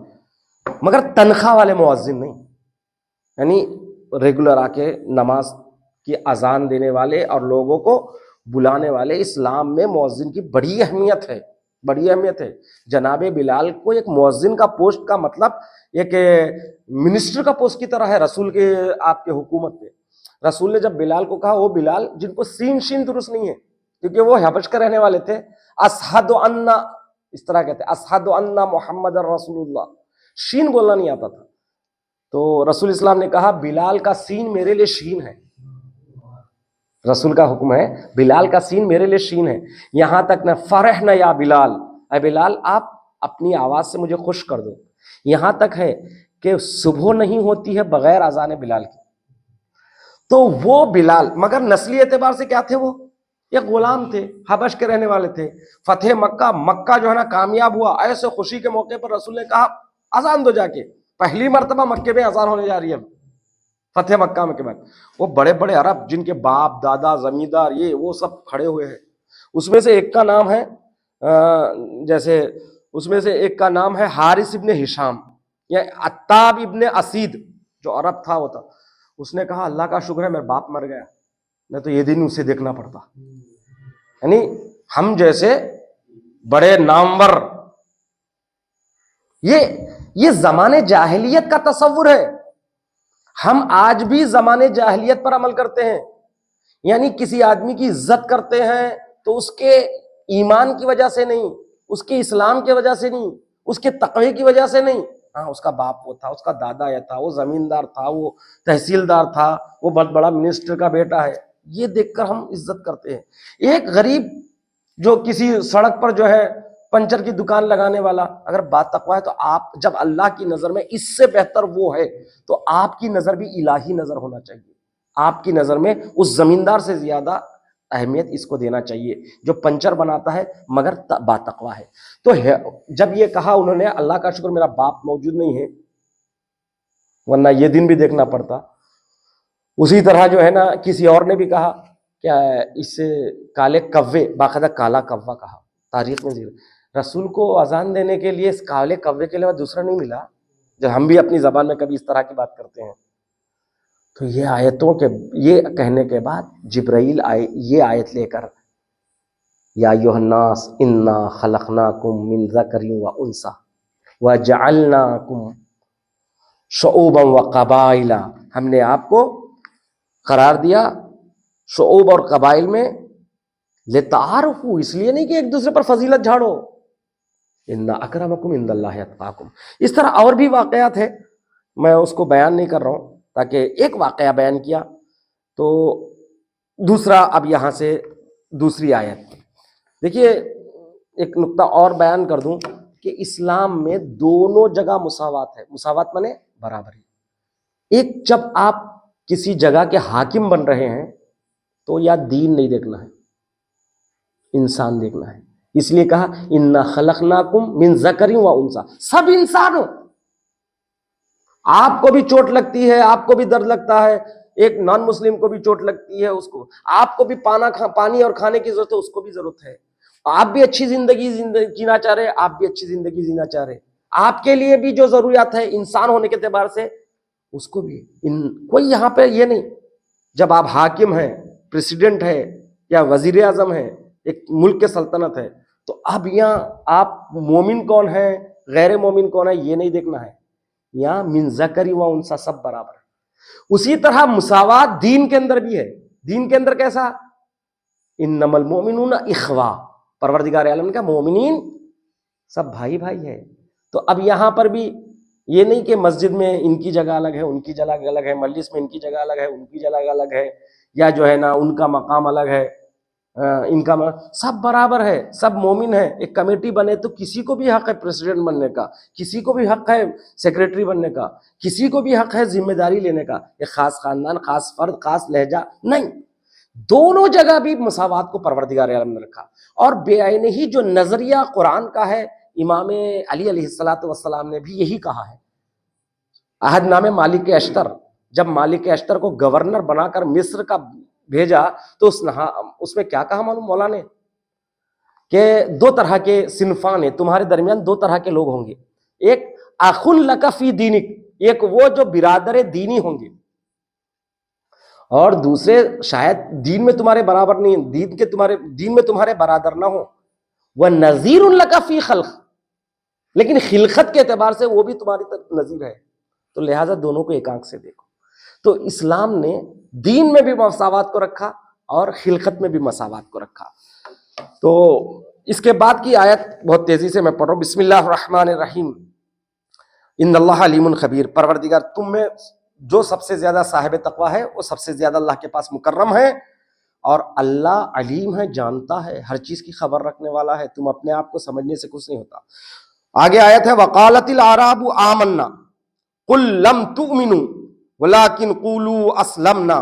मगर तनख्वाह वाले मुअज्जिन नहीं, यानी रेगुलर आके नमाज की अजान देने वाले और लोगों को बुलाने वाले। इस्लाम में मुअज्जिन की बड़ी अहमियत है, बड़ी अहमियत है। जनाबे बिलाल को एक मुअज्जिन का पोस्ट का मतलब एक मिनिस्टर का पोस्ट की तरह है रसूल के आपके हुकूमत में। रसूल ने जब बिलाल को कहा, वो बिलाल जिनको सीन शीन दुरुस्त नहीं है क्योंकि वो हबश के रहने वाले थे, अशहदु अन्ना, इस तरह कहते अशहदु अन्ना मुहम्मदर रसूलुल्लाह, शीन बोलना नहीं आता था। तो रसूल इस्लाम ने कहा बिलाल का सीन मेरे लिए शीन है, रसूल का हुक्म है बिलाल का सीन मेरे लिए शीन है। यहां तक न फरह न या बिलाल, अरे बिलाल आप अपनी आवाज से मुझे खुश कर दो। यहां तक है कि सुबह नहीं होती है बगैर अजान बिलाल की। तो वो बिलाल, मगर नस्ली एतबार से क्या थे, वो एक गुलाम थे, हबश के रहने वाले थे। फतेह मक्का, मक्का जो है ना कामयाब हुआ, ऐसे खुशी के मौके पर रसूल ने कहा अजान दो जाके। पहली मर्तबा मक्के में अजान होने जा रही है फतेह मक्का में के बाद। वो बड़े बड़े अरब जिनके बाप दादा जमींदार ये वो सब खड़े हुए हैं। उसमें से एक का नाम है जैसे उसमें से एक का नाम है हारिस इब्ने हिशाम या अत्ताब इब्ने असीद, जो अरब था वो था। उसने कहा अल्लाह का शुक्र है मेरा बाप मर गया, नहीं तो ये दिन उसे देखना पड़ता। यानी हम जैसे बड़े नामवर ये जमाने जाहिलियत का तसव्वुर है। हम आज भी जमाने जाहिलियत पर अमल करते हैं, यानी किसी आदमी की इज्जत करते हैं तो उसके ईमान की वजह से नहीं, उसके इस्लाम की वजह से नहीं, उसके तकवे की वजह से नहीं। हाँ, उसका बाप वो था, उसका दादा यह था, वो जमींदार था, वो तहसीलदार था, वो बहुत बड़ा मिनिस्टर का बेटा है, ये देखकर हम इज्जत करते हैं। एक गरीब जो किसी सड़क पर जो है पंचर की दुकान लगाने वाला, अगर बात तकवा है तो आप जब अल्लाह की नजर में इससे बेहतर वो है तो आपकी नजर भी इलाही नजर होना चाहिए। आपकी नजर में उस जमींदार से ज्यादा अहमियत इसको देना चाहिए जो पंचर बनाता है मगर बातकवा है। तो जब ये कहा उन्होंने, अल्लाह का शुक्र मेरा बाप मौजूद नहीं है वरना ये दिन भी देखना पड़ता। उसी तरह जो है ना किसी और ने भी कहा क्या इससे काले कव्वे, बाकायदा काला कव्वा कहा तारीख में। रसूल को अजान देने के लिए इस काले कव्वे के अलावा दूसरा नहीं मिला। जब हम भी अपनी जबान में कभी इस तरह की बात करते हैं तो ये आयतों के ये कहने के बाद जिब्राइल आए ये आयत लेकर, या अय्युहन्नास इन्ना खलकनाकुम मिन ज़करिन व उन्सा व जअलनाकुम शुऊबन व कबाइला, हमने आपको करार दिया शुऊब और कबाइल में, लितारफू, इसलिए नहीं कि एक दूसरे पर फजीलत झाड़ो, इन्ना अकरमकुम इंदल्लाहि अत्काकुम। इस तरह और भी वाकयात है, मैं उसको बयान नहीं कर रहा हूँ ताकि एक वाकया बयान किया। तो दूसरा, अब यहाँ से दूसरी आयत देखिए, एक नुक्ता और बयान कर दूं कि इस्लाम में दोनों जगह मुसावात है। मुसावात माने बराबरी। एक, जब आप किसी जगह के हाकिम बन रहे हैं तो या दीन नहीं देखना है, इंसान देखना है। इसलिए कहा इन्ना खलकनाकुम मिन ज़करिन व उन्सा, सब इंसान हो। आपको भी चोट लगती है, आपको भी दर्द लगता है, एक नॉन मुस्लिम को भी चोट लगती है, उसको आपको भी पानी और खाने की जरूरत है, उसको भी जरूरत है। आप भी अच्छी जिंदगी जीना चाह रहे, आप भी अच्छी जिंदगी जीना चाह रहे, आपके लिए भी जो जरूरियात है इंसान होने के एतबार से उसको भी। कोई यहाँ पे ये नहीं, जब आप हाकिम हैं, प्रेसिडेंट है या वजीर आजम है, एक मुल्क के सल्तनत है, तो अब यहाँ आप मोमिन कौन है गैर मोमिन कौन है ये नहीं देखना है। यहाँ मिन ज़करी व उन्सा सब बराबर। उसी तरह मुसावात दीन के अंदर भी है। दीन के अंदर कैसा, इन्नमल मोमिनून इख्वा, परवरदिगार आलम ने कहा मोमिनीन सब भाई भाई है। तो अब यहां पर भी ये नहीं कि मस्जिद में इनकी जगह अलग है, उनकी जगह अलग है, मजलिस में इनकी जगह अलग है, उनकी जगह अलग है, या जो है ना उनका मकाम अलग है, सब बराबर है, सब मोमिन है। एक कमेटी बने तो किसी को भी हक है प्रेसिडेंट बनने का, किसी को भी हक है सेक्रेटरी बनने का, किसी को भी हक है जिम्मेदारी लेने का। एक खास खानदान, खास फर्द, खास लहजा नहीं, दोनों जगह भी मसावात को परवरदिगार आलम ने रखा। और बेआईने ही जो नजरिया कुरान का है, इमाम अली अलैहिस्सलातु वस्सलाम ने भी यही कहा है। अहदनामे मालिक अश्तर, जब मालिक अश्तर को गवर्नर बनाकर मिस्र का भेजा तो उसमें क्या कहा मालूम मौला ने, कि दो तरह के सिनफान है, तुम्हारे दरमियान दो तरह के लोग होंगे, एक अखुन लका फी दीनिक, एक वो जो बिरादर दीनी होंगे, और दूसरे शायद दीन में तुम्हारे बराबर नहीं, दीन में तुम्हारे बराबर ना हो, वह नजीर लका फी खल्क, लेकिन खिलखत के एतबार से वो भी तुम्हारी तरफ नजीर है। तो लिहाजा दोनों को एक आंख से देखो। तो इस्लाम ने दीन में भी मसावात को रखा और खिलखत में भी मसावात को रखा। तो इसके बाद की आयत बहुत तेजी से मैं पढ़ रहा हूँ। बिस्मिल्लाहिर्रहमानिर्रहीम, इन्नल्लाह अलीमुन खबीर, परवरदिगार तुम में जो सबसे ज्यादा साहिब तकवा है वो सबसे ज्यादा अल्लाह के पास मुकर्रम है, और अल्लाह अलीम है, जानता है, हर चीज की खबर रखने वाला है। तुम अपने आप को समझने से कुछ नहीं होता। आगे आयत है, वकालतिल आराबु आमन्ना कुल लम तुमिनु वलाकिन कुलू अस्लमना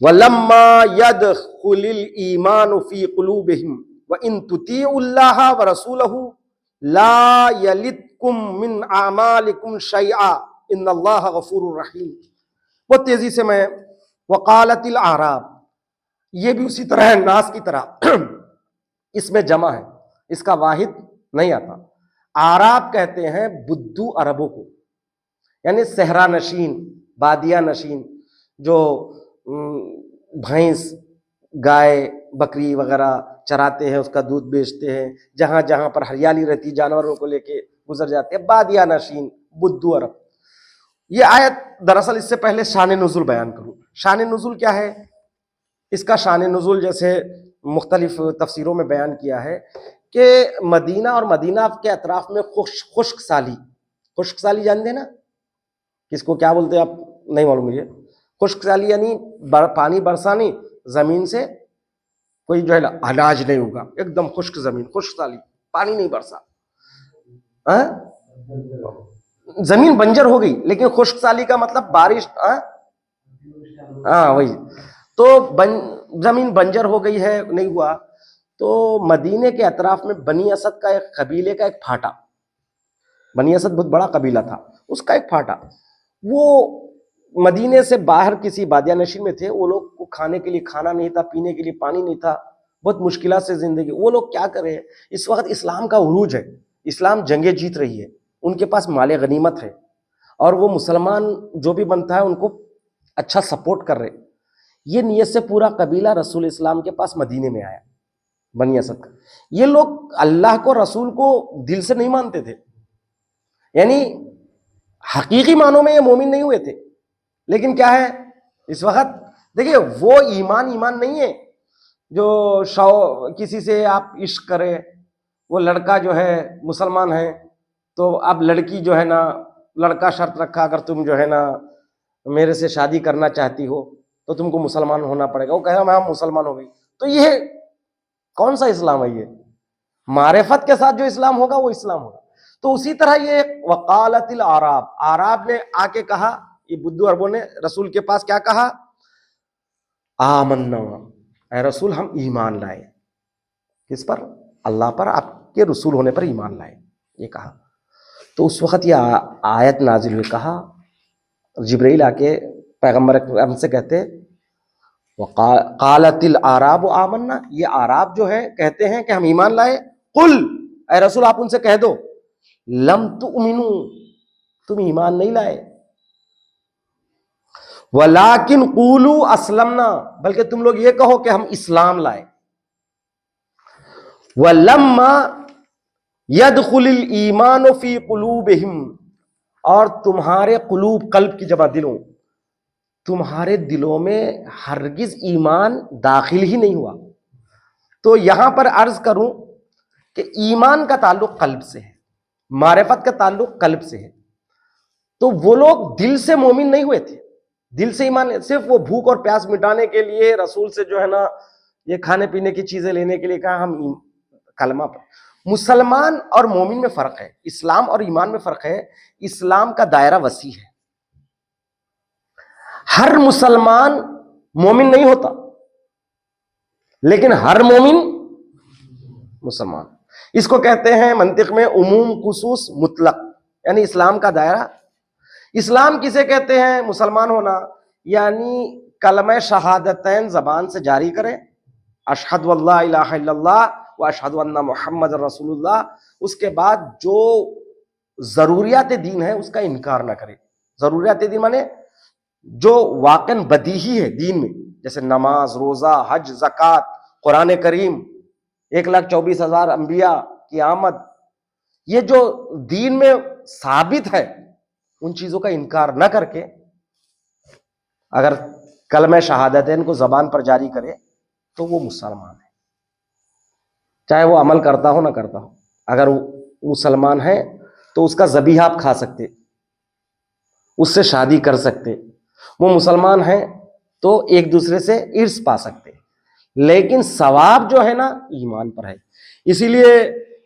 वलम्मा यदखुलिल ईमानु फी कुलूबिहिम व इन तुतीउल्लाह व रसूलहु ला यलिदकुम मिन आमालिकुम शैआ इन्नल्लाह गफूरुर रहीम। बहुत तेजी से मैं, वकालतिल आराब, ये भी उसी तरह है नास की तरह, इसमें जमा है, इसका वाहिद नहीं आता। आराब कहते हैं बुद्धू अरबों को, यानी सहरा नशीन, बादिया नशीन, जो भैंस, गाय, बकरी वगैरह चराते हैं, उसका दूध बेचते हैं, जहां जहां पर हरियाली रहती जानवरों को लेके गुजर जाते हैं। बादिया नशीन बुद्धू अरब। ये आयत दरअसल इससे पहले शान नुज़ुल बयान करूं। शान नुज़ुल क्या है? इसका शान नुज़ुल जैसे मुख्तलिफ तफसीरों में बयान किया है कि मदीना और मदीना के अतराफ में खुश्क साली जानते हैं ना, किसको क्या बोलते हैं आप नहीं मालूम मुझे। खुश्क साली यानी पानी बरसानी, जमीन से कोई जो है ना अनाज नहीं होगा, एकदम खुश्क जमीन, खुश्क साली, पानी नहीं बरसा, जमीन बंजर हो गई। लेकिन खुश्क साली का मतलब बारिश, वही तो जमीन बंजर हो गई है, नहीं हुआ। तो मदीने के अतराफ में बनी असद का एक कबीले का एक फाटा, बनी असद बहुत बड़ा कबीला था, उसका एक फाटा, वो मदीने से बाहर किसी बादिया नशीन में थे। वो लोग को खाने के लिए खाना नहीं था, पीने के लिए पानी नहीं था, बहुत मुश्किल से जिंदगी। वो लोग क्या करे, इस वक्त इस्लाम का उरूज है, इस्लाम जंगे जीत रही है, उनके पास माले गनीमत है, और वो मुसलमान जो भी बनता है उनको अच्छा सपोर्ट कर रहे। ये नियत से पूरा कबीला रसूल इस्लाम के पास मदीने में आया, बनी असद का। ये लोग अल्लाह को रसूल को दिल से नहीं मानते थे, यानी हकीकी मानों में ये मोमिन नहीं हुए थे। लेकिन क्या है इस वक्त, देखिए वो ईमान नहीं है जो किसी से आप इश्क करे। वो लड़का जो है मुसलमान है, तो अब लड़की जो है ना, लड़का शर्त रखा अगर तुम जो है ना मेरे से शादी करना चाहती हो तो तुमको मुसलमान होना पड़ेगा। वो कहेगा मैं मुसलमान हो गई। तो ये कौन सा इस्लाम है? ये मारिफत के साथ जो इस्लाम होगा वो इस्लाम होगा। तो उसी तरह ये वकालतिल आराब, आराब ने आके कहा, ये बुद्धू अरबों ने रसूल के पास क्या कहा, आमन्ना, ऐ रसूल हम ईमान लाए। किस पर? अल्लाह पर, आपके रसूल होने पर ईमान लाए, ये कहा। तो उस वक्त ये आयत नाजिल हुई, कहा जिब्रील आके पैगम्बर हमसे कहते कालतिल आराब आमन्ना, ये आराब जो है कहते हैं कि हम ईमान लाए। कुल, ऐ रसूल आप उनसे कह दो, लम तुमिनु, तुम ईमान नहीं लाए, वलाकिन कूलू असलमना, बल्कि तुम लोग ये कहो कि हम इस्लाम लाए। वलम्मा यदखुलिल ईमान फी कुलूबिहिम, और तुम्हारे कुलूब, कल्ब की जमा दिलों, तुम्हारे दिलों में हरगिज ईमान दाखिल ही नहीं हुआ। तो यहां पर अर्ज करूं कि ईमान का ताल्लुक कल्ब से है, मारिफत का ताल्लुक कल्ब से है। तो वो लोग दिल से मोमिन नहीं हुए थे, दिल से ईमान, सिर्फ वो भूख और प्यास मिटाने के लिए रसूल से जो है ना ये खाने पीने की चीजें लेने के लिए कहा हम कलमा पर। मुसलमान और मोमिन में फर्क है, इस्लाम और ईमान में फर्क है। इस्लाम का दायरा वसी है, हर मुसलमान मोमिन नहीं होता, लेकिन हर मोमिन मुसलमान। इसको कहते हैं मंतिक में उमूम खुसूस मुतलक, यानी इस्लाम का दायरा। इस्लाम किसे कहते हैं? मुसलमान होना, यानी कलमा शहादतैन जबान से जारी करे, अशहदु अल्ला इलाहा इल्लल्लाह व अशहदु अन्ना मुहम्मद रसूलुल्लाह। उसके बाद जो जरूरियात दीन है उसका इनकार ना करे। जरूरियात दीन माने जो वाकन बदीही है दीन में, जैसे नमाज, रोजा, हज, ज़कात, कुरान करीम, 1,24,000 अंबिया की आमद, ये जो दीन में साबित है उन चीजों का इनकार न करके अगर कलमा शहादतैन को जबान पर जारी करे तो वो मुसलमान है, चाहे वो अमल करता हो ना करता हो। अगर वो मुसलमान है तो उसका ज़बीहा आप खा सकते, उससे शादी कर सकते, वो मुसलमान है तो एक दूसरे से इर्स पा सकते, लेकिन सवाब जो है ना ईमान पर है। इसीलिए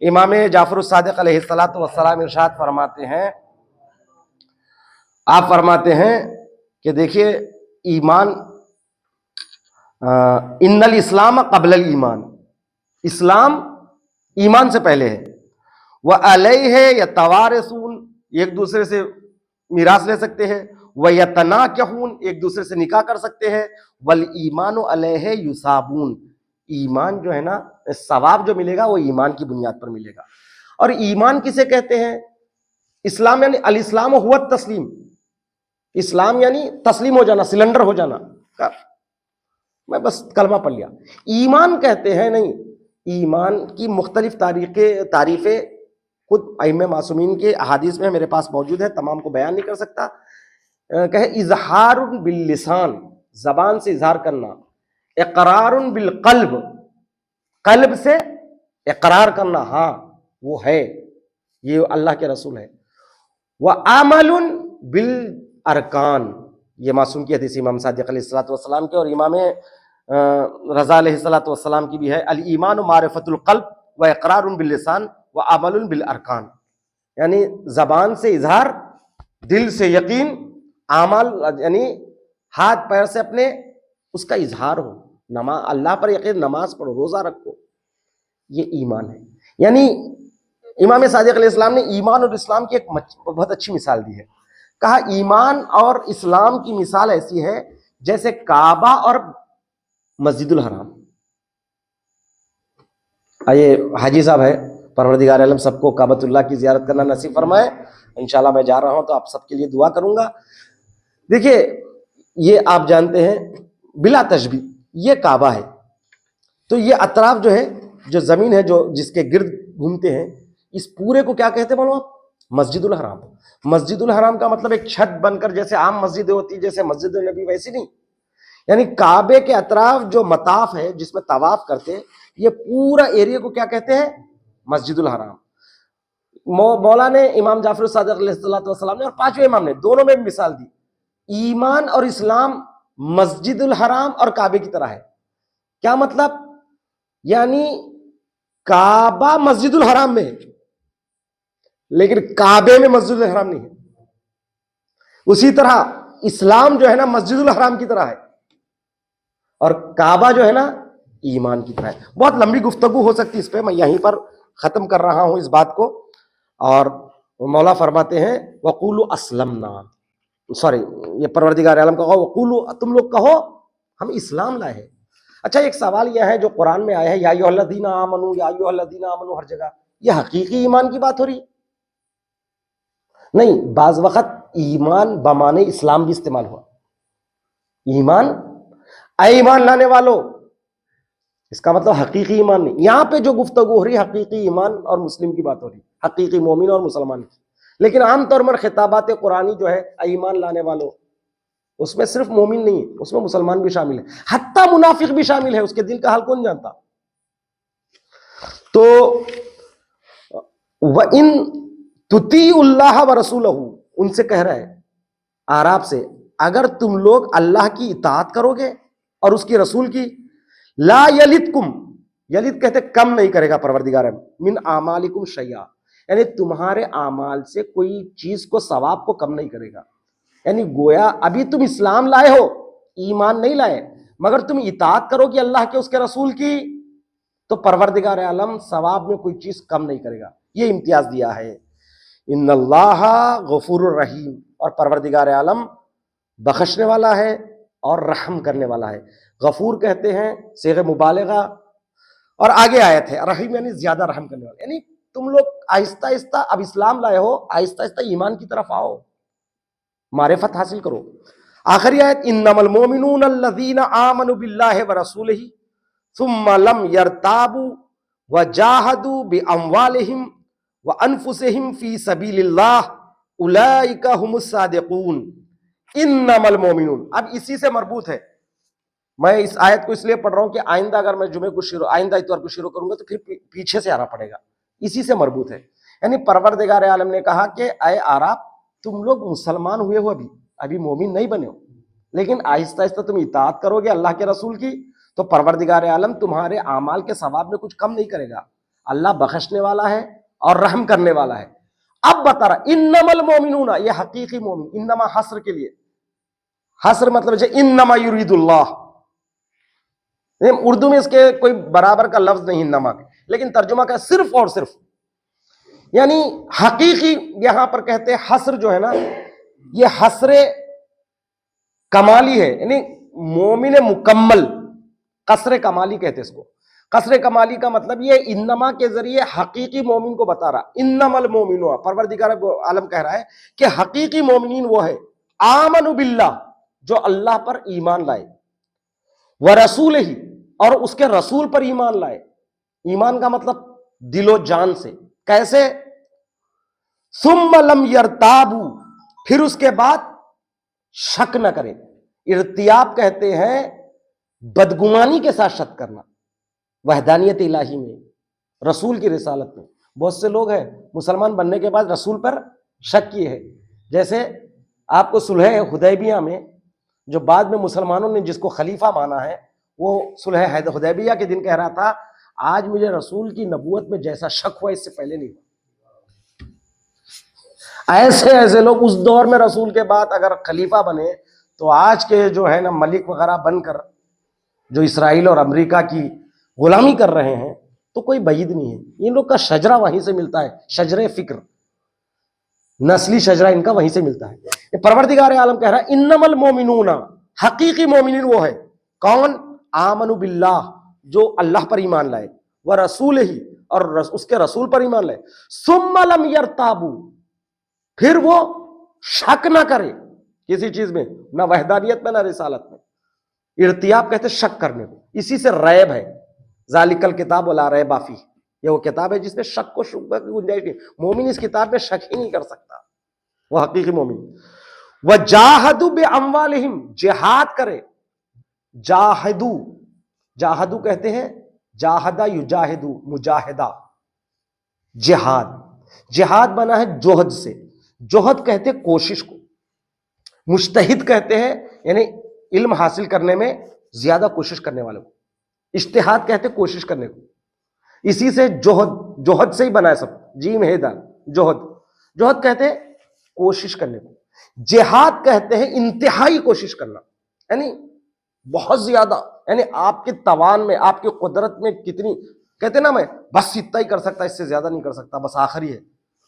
इमाम जाफर सादिक अलैहिस्सलातु वस्सलाम इरशाद फरमाते हैं, आप फरमाते हैं कि देखिए ईमान, इन्नल इस्लाम क़ब्लल ईमान, इस्लाम ईमान से पहले है। वह अलैहि यतवारसून, एक दूसरे से मिरास ले सकते हैं, वह यतनाकहून, एक दूसरे से निकाह कर सकते हैं, वल ईमान अलैहि युसाबून, ईमान जो है ना सवाब जो मिलेगा वो ईमान की बुनियाद पर मिलेगा। और ईमान किसे कहते हैं? इस्लाम यानी अल इस्लाम हुवा तस्लीम, इस्लाम यानी तस्लीम हो जाना, सिलेंडर हो जाना। मैं बस कलमा पढ़ लिया। ईमान कहते हैं नहीं, ईमान की मुख्तलिफ तारीफें खुद अइम्मे मासूमीन के अहादीस में मेरे पास मौजूद है, तमाम को बयान नहीं कर सकता। कहे इजहारुन बिल लिसान, जबान से इजहार करना, इकरारुन बिल कल्ब, कल्ब से इकरार करना, हाँ वो है, ये अल्लाह के रसूल है। व अमलुन बिल अरकान, ये मासूम की हदीस इमाम सादिक अलैहिस्सलाम के और इमाम रज़ा अलैहिस्सलाम की भी है। अल ईमान मारिफतुल क़ल्ब व इक़रारुन बिल लिसान व अमलुन बिल अरकान, यानी जबान से इजहार, दिल से यकीन, आमल यानी हाथ पैर से अपने उसका इजहार हो, नमाज, अल्लाह पर यकीन, नमाज पढ़ो, रोजा रखो, ये ईमान है। यानी इमाम सादिक अलैहिस्सलाम ने ईमान और इस्लाम की एक बहुत अच्छी मिसाल दी है। कहा ईमान और इस्लाम की मिसाल ऐसी है जैसे काबा और मस्जिदुल हराम। आइए हाजी साहब है, परवरदिगार आलम सबको काबतुल्लाह की जियारत करना नसीब फरमाए। इंशाल्लाह मैं जा रहा हूं तो आप सबके लिए दुआ करूंगा। देखिए ये आप जानते हैं बिला तशबी ये काबा है, तो ये अतराफ जो है, जो जमीन है जो जिसके गिर्द घूमते हैं, इस पूरे को क्या कहते हैं मालूम आप? मस्जिदुल हराम। मस्जिदुल हराम का मतलब एक छत बनकर, जैसे आम मस्जिद होती है, जैसे मस्जिद नबी, वैसी नहीं। यानी काबे के अतराफ जो मताफ है जिसमें तवाफ करते हैं, ये पूरा एरिया को क्या कहते हैं? मस्जिदुल हराम। मौला ने, इमाम जाफर सादिक अलैहिस्सलाम ने और पांचवें इमाम ने, दोनों में मिसाल दी, ईमान और इस्लाम मस्जिदुल हराम और काबे की तरह है। क्या मतलब? यानी काबा मस्जिदुल हराम में है, लेकिन काबे में मस्जिदुल हराम नहीं है। उसी तरह इस्लाम जो है ना मस्जिदुल हराम की तरह है, और काबा जो है ना ईमान की तरह है। बहुत लंबी गुफ्तगू हो सकती है इस पे, मैं यहीं पर खत्म कर रहा हूं इस बात को। और मौला फरमाते हैं वक़ूलु अस्लमना, सॉरी ये परवरदिगार आलम का, वक़ूलु, तुम लोग कहो हम इस्लाम लाए हैं। अच्छा एक सवाल यह है जो कुरान में आया है, या अय्युहल्लज़ीना आमनू, या अय्युहल्लज़ीना आमनू, हर जगह ये हकीकी ईमान की बात हो रही नहीं। बाज वक़्त ईमान बमाने इस्लाम भी इस्तेमाल हुआ। ईमान, ऐ ईमान लाने वालों, इसका मतलब हकीकी ईमान नहीं। यहां पे जो गुफ्तगू हो रही हकीकी ईमान और मुस्लिम की बात हो रही, हकीकी मोमिन और मुसलमान की। लेकिन आमतौर पर खिताबात कुरानी जो है ऐ ईमान लाने वालों, उसमें सिर्फ मोमिन नहीं है, उसमें मुसलमान भी शामिल है, हत्ता मुनाफिक भी शामिल है, उसके दिल का हाल कौन जानता। तो व इन तुतीउल्लाह व रसूलहू, उनसे कह रहा है आराब से, अगर तुम लोग अल्लाह की इताअत करोगे और उसकी रसूल की, ला यलिदकुम, यलिद कहते कम नहीं करेगा परवरदिगार मिन आमालिकुम शैया, यानी तुम्हारे आमाल से कोई चीज को, सवाब को कम नहीं करेगा। यानी गोया अभी तुम इस्लाम लाए हो, ईमान नहीं लाए, मगर तुम इताअत करोगे अल्लाह के उसके रसूल की, तो परवरदिगार आलम सवाब में कोई चीज कम नहीं करेगा। ये इम्तियाज दिया है। इन्नल्लाह गफूरुर रहीम, और परवरदिगार आलम बख्शने वाला है और रहम करने वाला है। गफूर कहते हैं सेग़े मुबालगा, और आगे आयत है रहीम यानी ज्यादा रहम करने वाला। यानी तुम लोग आहिस्ता आहिस्ता, अब इस्लाम लाए हो, आहिस्ता आहिस्ता ईमान की तरफ आओ, मारिफत हासिल करो। आखिरी आयत, इन्नमल मोमिनून अल्लज़ीना आमनु बिल्लाहि व रसूलिही सुम्मा लम यरताबू व जाहदू बिअम्वालिहिम व अनफुसिहिम फी सबीलिल्लाह उलाइका हुमुस सादिकून। इन्नमल मोमिनून, अब इसी से मरबूत है। मैं इस आयत को इसलिए पढ़ रहा हूं कि आइंदा अगर मैं जुमे को शुरू, आइंदा इतवार को शुरू करूंगा तो फिर पीछे से आना पड़ेगा, इसी से मरबूत है। यानी परवरदिगार आलम ने कहा कि ऐ आराब, तुम लोग मुसलमान हुए हो, अभी मोमिन नहीं बने हो, लेकिन आहिस्ता आहिस्ता तुम इताअत करोगे अल्लाह के रसूल की, तो परवरदिगार आलम तुम्हारे आमाल के सवाब में कुछ कम नहीं करेगा। अल्लाह बख्शने वाला है और रहम करने वाला है। अब बता रहा इन्नमल मोमिनूना, ये हकीकी मोमिन, इन्नमा हस्र के लिए, हस्र मतलब इन्नमा युरीदुल्लाह, उर्दू में इसके कोई बराबर का लफ्ज नहीं इन्नमा के, लेकिन तर्जुमा का सिर्फ और सिर्फ, यानी हकीकी यहां पर कहते हैं हस्र जो है ना, ये हस्रे कमाली है, यानी मोमिन मुकम्मल, कसरे कमाली कहते हैं इसको। कसरे कमाली का मतलब ये इन्नमा के जरिए हकीकी मोमिन को बता रहा। इन्नमल मोमिनून, परवरदिगार आलम कह रहा है कि हकीकी मोमिनीन वो है आमनु बिल्लाह, जो अल्लाह पर ईमान लाए, व रसूल ही, और उसके रसूल पर ईमान लाए। ईमान का मतलब दिलो जान से। कैसे? सुम्मा लम यरताबू, फिर उसके बाद शक न करे। इर्तियाब कहते हैं बदगुमानी के साथ शक करना। वहदानियत इलाही में, रसूल की रिसालत में बहुत से लोग हैं मुसलमान बनने के बाद रसूल पर शक किए हैं। जैसे आपको सुलह हुदैबिया में जो बाद में मुसलमानों ने जिसको खलीफा माना है, वो सुलह हुदैबिया के दिन कह रहा था, आज मुझे रसूल की नबूवत में जैसा शक हुआ इससे पहले नहीं हुआ। ऐसे ऐसे लोग उस दौर में रसूल के बाद अगर खलीफा बने तो आज के जो है ना मलिक वगैरह बनकर जो इसराइल और अमेरिका की गुलामी कर रहे हैं तो कोई बईद नहीं है। इन लोग का शजरा वहीं से मिलता है, शजरे फिक्र, नस्ली शजरा इनका वहीं से मिलता है। ये परवरदिगार आलम कह रहा है इन्नमल मोमिनूना, हकीकी मोमिनीन वो है कौन? आमनु बिल्लाह, जो अल्लाह पर ईमान लाए, व रसूल ही, और उसके रसूल पर ईमान लाए, सुम्मा लम यरताबू, फिर वो शक ना करे किसी चीज में, ना वहदानियत में ना रिसालत में। इर्तियाब कहते शक करने को, इसी से रैब है। जालिकल किताब ला रैब बाफी, ये वो किताब है जिसमें शक को शुबह की गुंजाइश नहीं। मोमिन इस किताब में शक ही नहीं कर सकता, वह हकीकी मोमिन। वह जाहदू बे अम्वालिहिम, जिहाद करे। जाहदू, जाहदू कहते हैं जाहदा युजाहिदू, मुजाहिदा, जिहाद। जिहाद बना है जोहद से। जोहद कहते हैं कोशिश को, मुज्तहिद कहते हैं यानी इल्म हासिल करने में ज्यादा कोशिश करने वाले को। इज्तिहाद कहते हैं कोशिश करने को, इसी से जोहद, जोहद से ही बना है सब, जीम है दाल, जोहद। जोहद कहते हैं कोशिश करने को। जिहाद कहते हैं इंतहाई कोशिश करना, यानी बहुत ज्यादा, यानी आपके तवान में, आपकी कुदरत में कितनी, कहते ना मैं बस इतना ही कर सकता, इससे ज्यादा नहीं कर सकता, बस आखिरी है,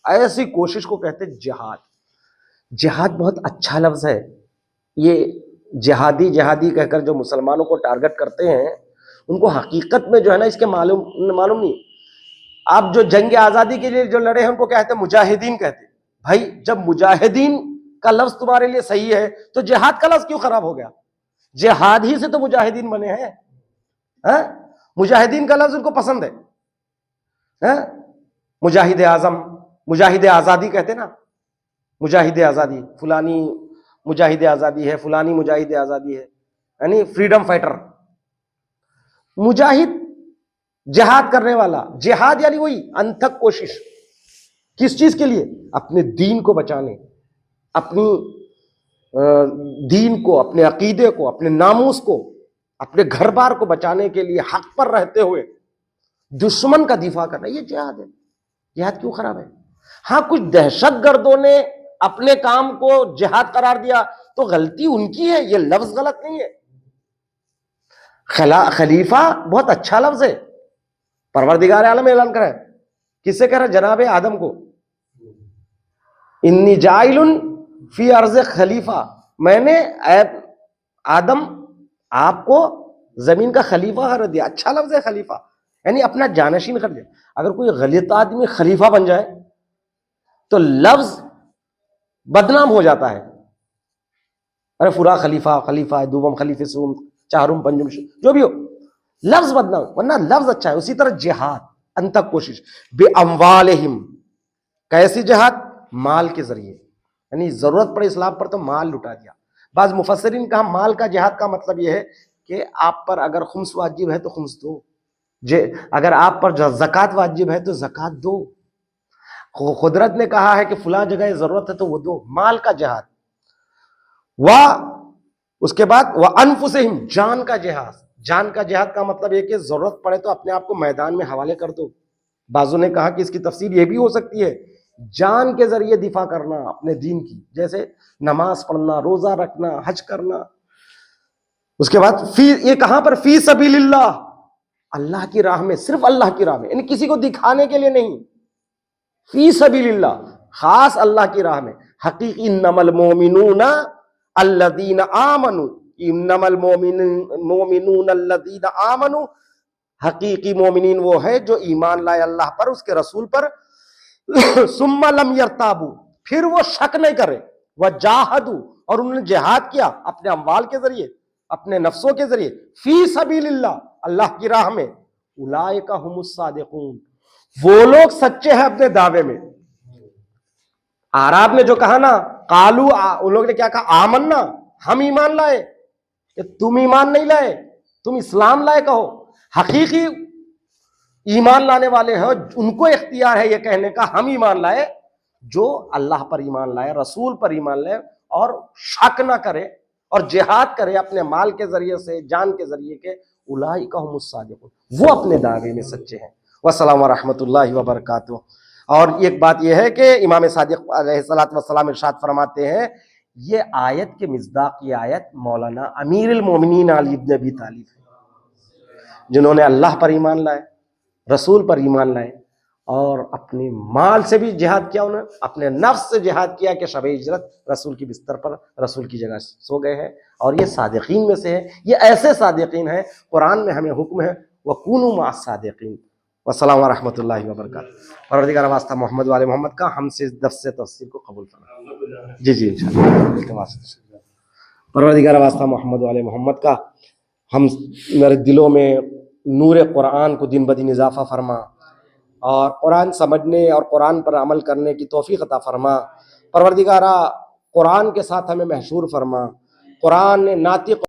ऐसी कोशिश को कहते हैं जिहाद। जिहाद बहुत अच्छा लफ्ज है। ये जिहादी जिहादी कहकर जो मुसलमानों को टारगेट करते हैं उनको हकीकत में जो है ना इसके मालूम नहीं। आप जो जंग आजादी के लिए जो लड़े हैं उनको कहते हैं मुजाहिदीन कहते हैं। भाई जब मुजाहिदीन का लफ्ज तुम्हारे लिए सही है तो जिहाद का लफ्ज क्यों खराब हो गया? जिहाद ही से तो मुजाहिदीन बने हैं। मुजाहिदीन का लफ्ज उनको पसंद है। मुजाहिद आजम, मुजाहिद आजादी कहते ना, मुजाहिद आजादी, फुलानी मुजाहिद आजादी है, फुलानी मुजाहिद आजादी है, यानी फ्रीडम फाइटर। मुजाहिद जिहाद करने वाला, जिहाद यानी वही अनथक कोशिश। किस चीज के लिए? अपने दीन को बचाने, अपनी दीन को, अपने अकीदे को, अपने नामूस को, अपने घर बार को बचाने के लिए हक पर रहते हुए दुश्मन का दिफा करना, ये जिहाद है। जिहाद क्यों खराब है? हाँ, कुछ दहशतगर्दों ने अपने काम को जिहाद करार दिया तो गलती उनकी है, ये लफ्ज गलत नहीं है। खलीफा बहुत अच्छा लफ्ज है। परवरदिगार आलम ऐलान करा है, किससे कह रहा है? जनाब आदम को, इन्नी जाइलुन फी अर्ज़ खलीफा, मैंने आदम आपको जमीन का खलीफा कर दिया। अच्छा लफ्ज है खलीफा, यानी अपना जानशीन कर दिया। अगर कोई गलत आदमी खलीफा बन जाए तो लफ्ज बदनाम हो जाता है। अरे फुरा खलीफा, खलीफा है, दुवम खलीफे सुम, चारुम पंजुम, जो भी हो, लफ्ज बदनाम, वरना लफ्ज अच्छा है। उसी तरह जिहाद, अंतक कोशिश, बे अम्वालिहिम, कैसी जिहाद? माल के जरिए, यानी जरूरत पड़े इस्लाम पर तो माल लुटा दिया। बाज मुफस्सिरीन कहा माल का जिहाद का मतलब यह है कि आप पर अगर खुम्स वाजिब है तो खुम्स दो, अगर आप पर ज़कात वाजिब है तो ज़कात दो। कुदरत ने कहा है कि फुला जगह जरूरत है तो वो दो, माल का जिहाद। उसके बाद वह अनफुसहिम, जान का जिहाद। जान का जिहाद का मतलब यह कि जरूरत पड़े तो अपने आप को मैदान में हवाले कर दो। बाजू ने कहा कि इसकी तफसीर यह भी हो सकती है जान के जरिए दिफा करना अपने दीन की, जैसे नमाज पढ़ना, रोजा रखना, हज करना। उसके बाद ये कहां पर? फी सबीलिल्लाह, अल्लाह की राह में, सिर्फ अल्लाह की राह में, यानी किसी को दिखाने के लिए नहीं। फी सबीलिल्लाह, खास अल्लाह की राह में। हकीकी इन्नमल मोमिनूना अल्लज़ीना आमनू, इन्नमल मोमिनूना अल्लज़ीना आमनू, हकीकी मोमिनीन वो है जो ईमान लाए अल्लाह पर, उसके रसूल पर। सुम्मा लम यरताबू, फिर वो शक नहीं करे। वह जाहदू, और उन्होंने जिहाद किया अपने अम्वाल के जरिए, अपने नफ्सों के जरिए, फी सबीलिल्लाह, अल्लाह की राह में, उलाइका हुमुस सादिकून, वो लोग सच्चे हैं अपने दावे में। आराब ने जो कहा ना, कालू, उन लोगों ने क्या कहा, आमन्ना, हम ईमान लाए, कि तुम ईमान नहीं लाए, तुम इस्लाम लाए कहो। हकीकी ईमान लाने वाले हैं, उनको इख्तियार है ये कहने का हम ईमान लाए, जो अल्लाह पर ईमान लाए, रसूल पर ईमान लाए और शक ना करे और जिहाद करे अपने माल के जरिए से, जान के जरिए के, उलाइका हुमुस सादिकून, वो अपने दावे में सच्चे हैं। वस्सलाम व रहमतुल्लाहि व बरकातुहू। और एक बात यह है कि इमाम सादिक अलैहिस्सलातु वस्सलाम इरशाद फरमाते हैं, ये आयत के मिस्दाक, ये आयत मौलाना अमीरुल मोमिनीन अली इब्न अबी तालिब है, जिन्होंने अल्लाह पर ईमान लाए, रसूल पर ईमान लाए और अपने माल से भी जिहाद किया, उन्होंने अपने नफ्स से जिहाद किया कि शब हिजरत रसूल की बिस्तर पर रसूल की जगह सो गए हैं। और ये सादिकीन में से है, ये ऐसे सादिकीन हैं, कुरान में हमें हुक्म है वकूनू मअस सादिकीन। वस्सलाम व रहमतुल्लाहि व बरकातुहू। परवरदिगार वास्ता मोहम्मद वाले मोहम्मद का हमसे दफ्स से तफसीर को कबूल फरमा। जी जी इंशाअल्लाह। परवरदिगार वास्ता मोहम्मद वाले मोहम्मद का हम मेरे दिलों में नूर कुरान को दिन ब दिन इजाफा फरमा और कुरान समझने और कुरान पर अमल करने की तौफीक अता फरमा। परवरदिगारा कुरान के साथ हमें महशूर फरमा। कुरान ने नातिक